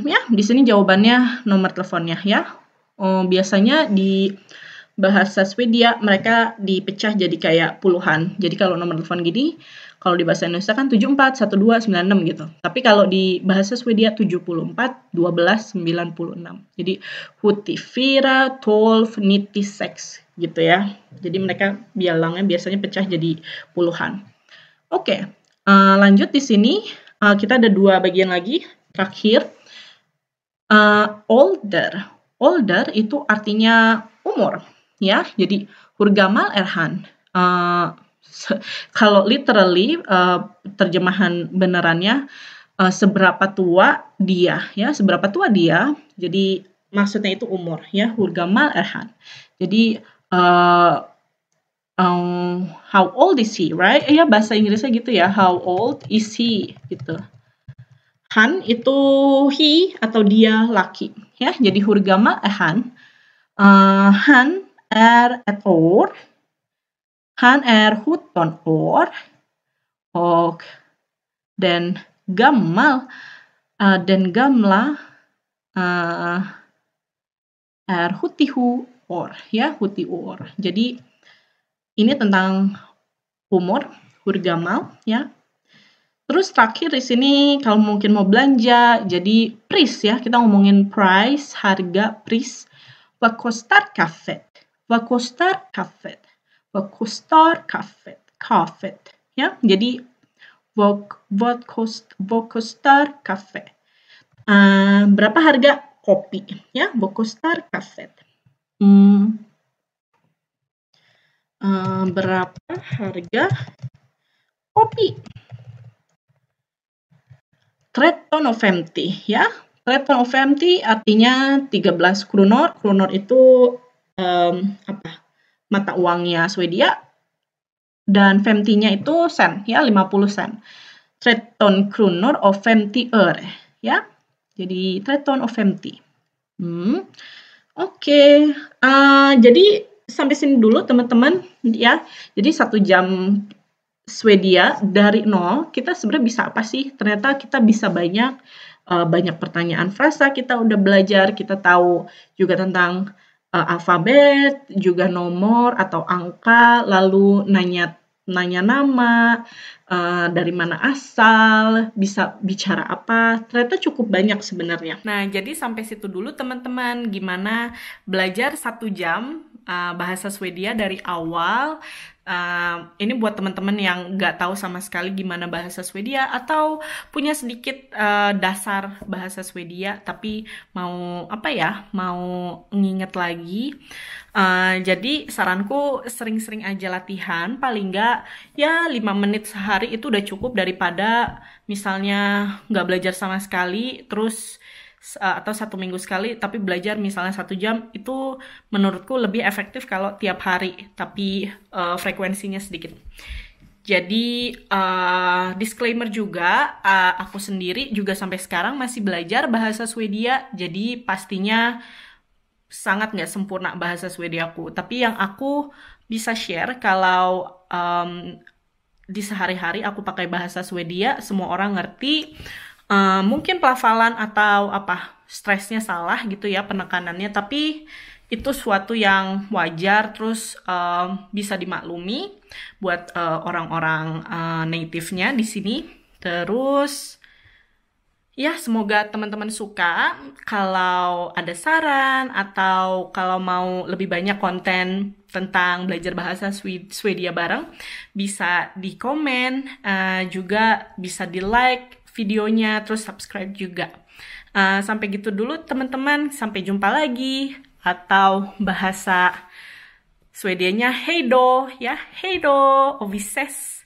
Ya, di sini jawabannya nomor teleponnya ya. Biasanya di bahasa Swedia mereka dipecah jadi kayak puluhan. Jadi kalau nomor telepon gini, kalau di bahasa Indonesia kan 741296 gitu. Tapi kalau di bahasa Swedia 741296. Jadi 74 12 96 gitu ya. Jadi mereka bilangnya biasanya pecah jadi puluhan. Oke, lanjut di sini kita ada 2 bagian lagi. Terakhir, older itu artinya umur ya. Jadi hur gammal är han. Kalau literally terjemahan benerannya seberapa tua dia ya, seberapa tua dia. Jadi maksudnya itu umur ya, hur gammal är han. Jadi how old is he, right? Ya bahasa Inggrisnya gitu ya, how old is he gitu. Han itu he atau dia laki ya. Jadi hur gammal är han? Han är ett år. Han är 17 år. Och den gamla är 70 år ya, 70 år. Jadi ini tentang umur, hur gammal ya. Terus terakhir di sini kalau mungkin mau belanja, jadi pris ya, kita ngomongin price, harga, pris. Vad kostar kaffet? Vad kostar kaffet? Vad kostar kaffet? Kaffet ya. Jadi vad kostar kaffet? Berapa harga kopi ya? Vad kostar kaffet? Berapa harga kopi? 13,50 ya. 13,50 artinya 13 kronor. Kronor itu mata uangnya Swedia. Dan 50-nya itu sen ya, 50 sen. 13 kronor och 50 öre ya. Jadi 13,50. Oke. Jadi sampai sini dulu teman-teman ya. Jadi 1 jam Swedia dari nol, kita sebenarnya bisa apa sih? Ternyata kita bisa banyak pertanyaan frasa, kita udah belajar, kita tahu juga tentang alfabet, juga nomor atau angka, lalu nanya nama, dari mana asal, bisa bicara apa, ternyata cukup banyak sebenarnya. Nah, jadi sampai situ dulu teman-teman, gimana belajar 1 jam bahasa Swedia dari awal. Ini buat teman-teman yang nggak tahu sama sekali gimana bahasa Swedia atau punya sedikit dasar bahasa Swedia tapi mau nginget lagi. Jadi saranku sering-sering aja latihan, paling nggak ya 5 menit sehari itu udah cukup daripada misalnya nggak belajar sama sekali terus atau 1 minggu sekali tapi belajar misalnya 1 jam. Itu menurutku lebih efektif kalau tiap hari tapi frekuensinya sedikit. Jadi disclaimer juga, aku sendiri juga sampai sekarang masih belajar bahasa Swedia, jadi pastinya sangat nggak sempurna bahasa Swedia aku. Tapi yang aku bisa share kalau di sehari-hari aku pakai bahasa Swedia, semua orang ngerti. Mungkin pelafalan atau stresnya salah gitu ya, penekanannya, tapi itu suatu yang wajar, terus bisa dimaklumi buat orang-orang native-nya di sini. Terus ya, semoga teman-teman suka. Kalau ada saran atau kalau mau lebih banyak konten tentang belajar bahasa Swedia bareng, bisa di komen, juga bisa di like videonya, terus subscribe juga. Sampai gitu dulu teman-teman, sampai jumpa lagi. Atau bahasa Swedianya hej då, ya, hej då, och vi ses.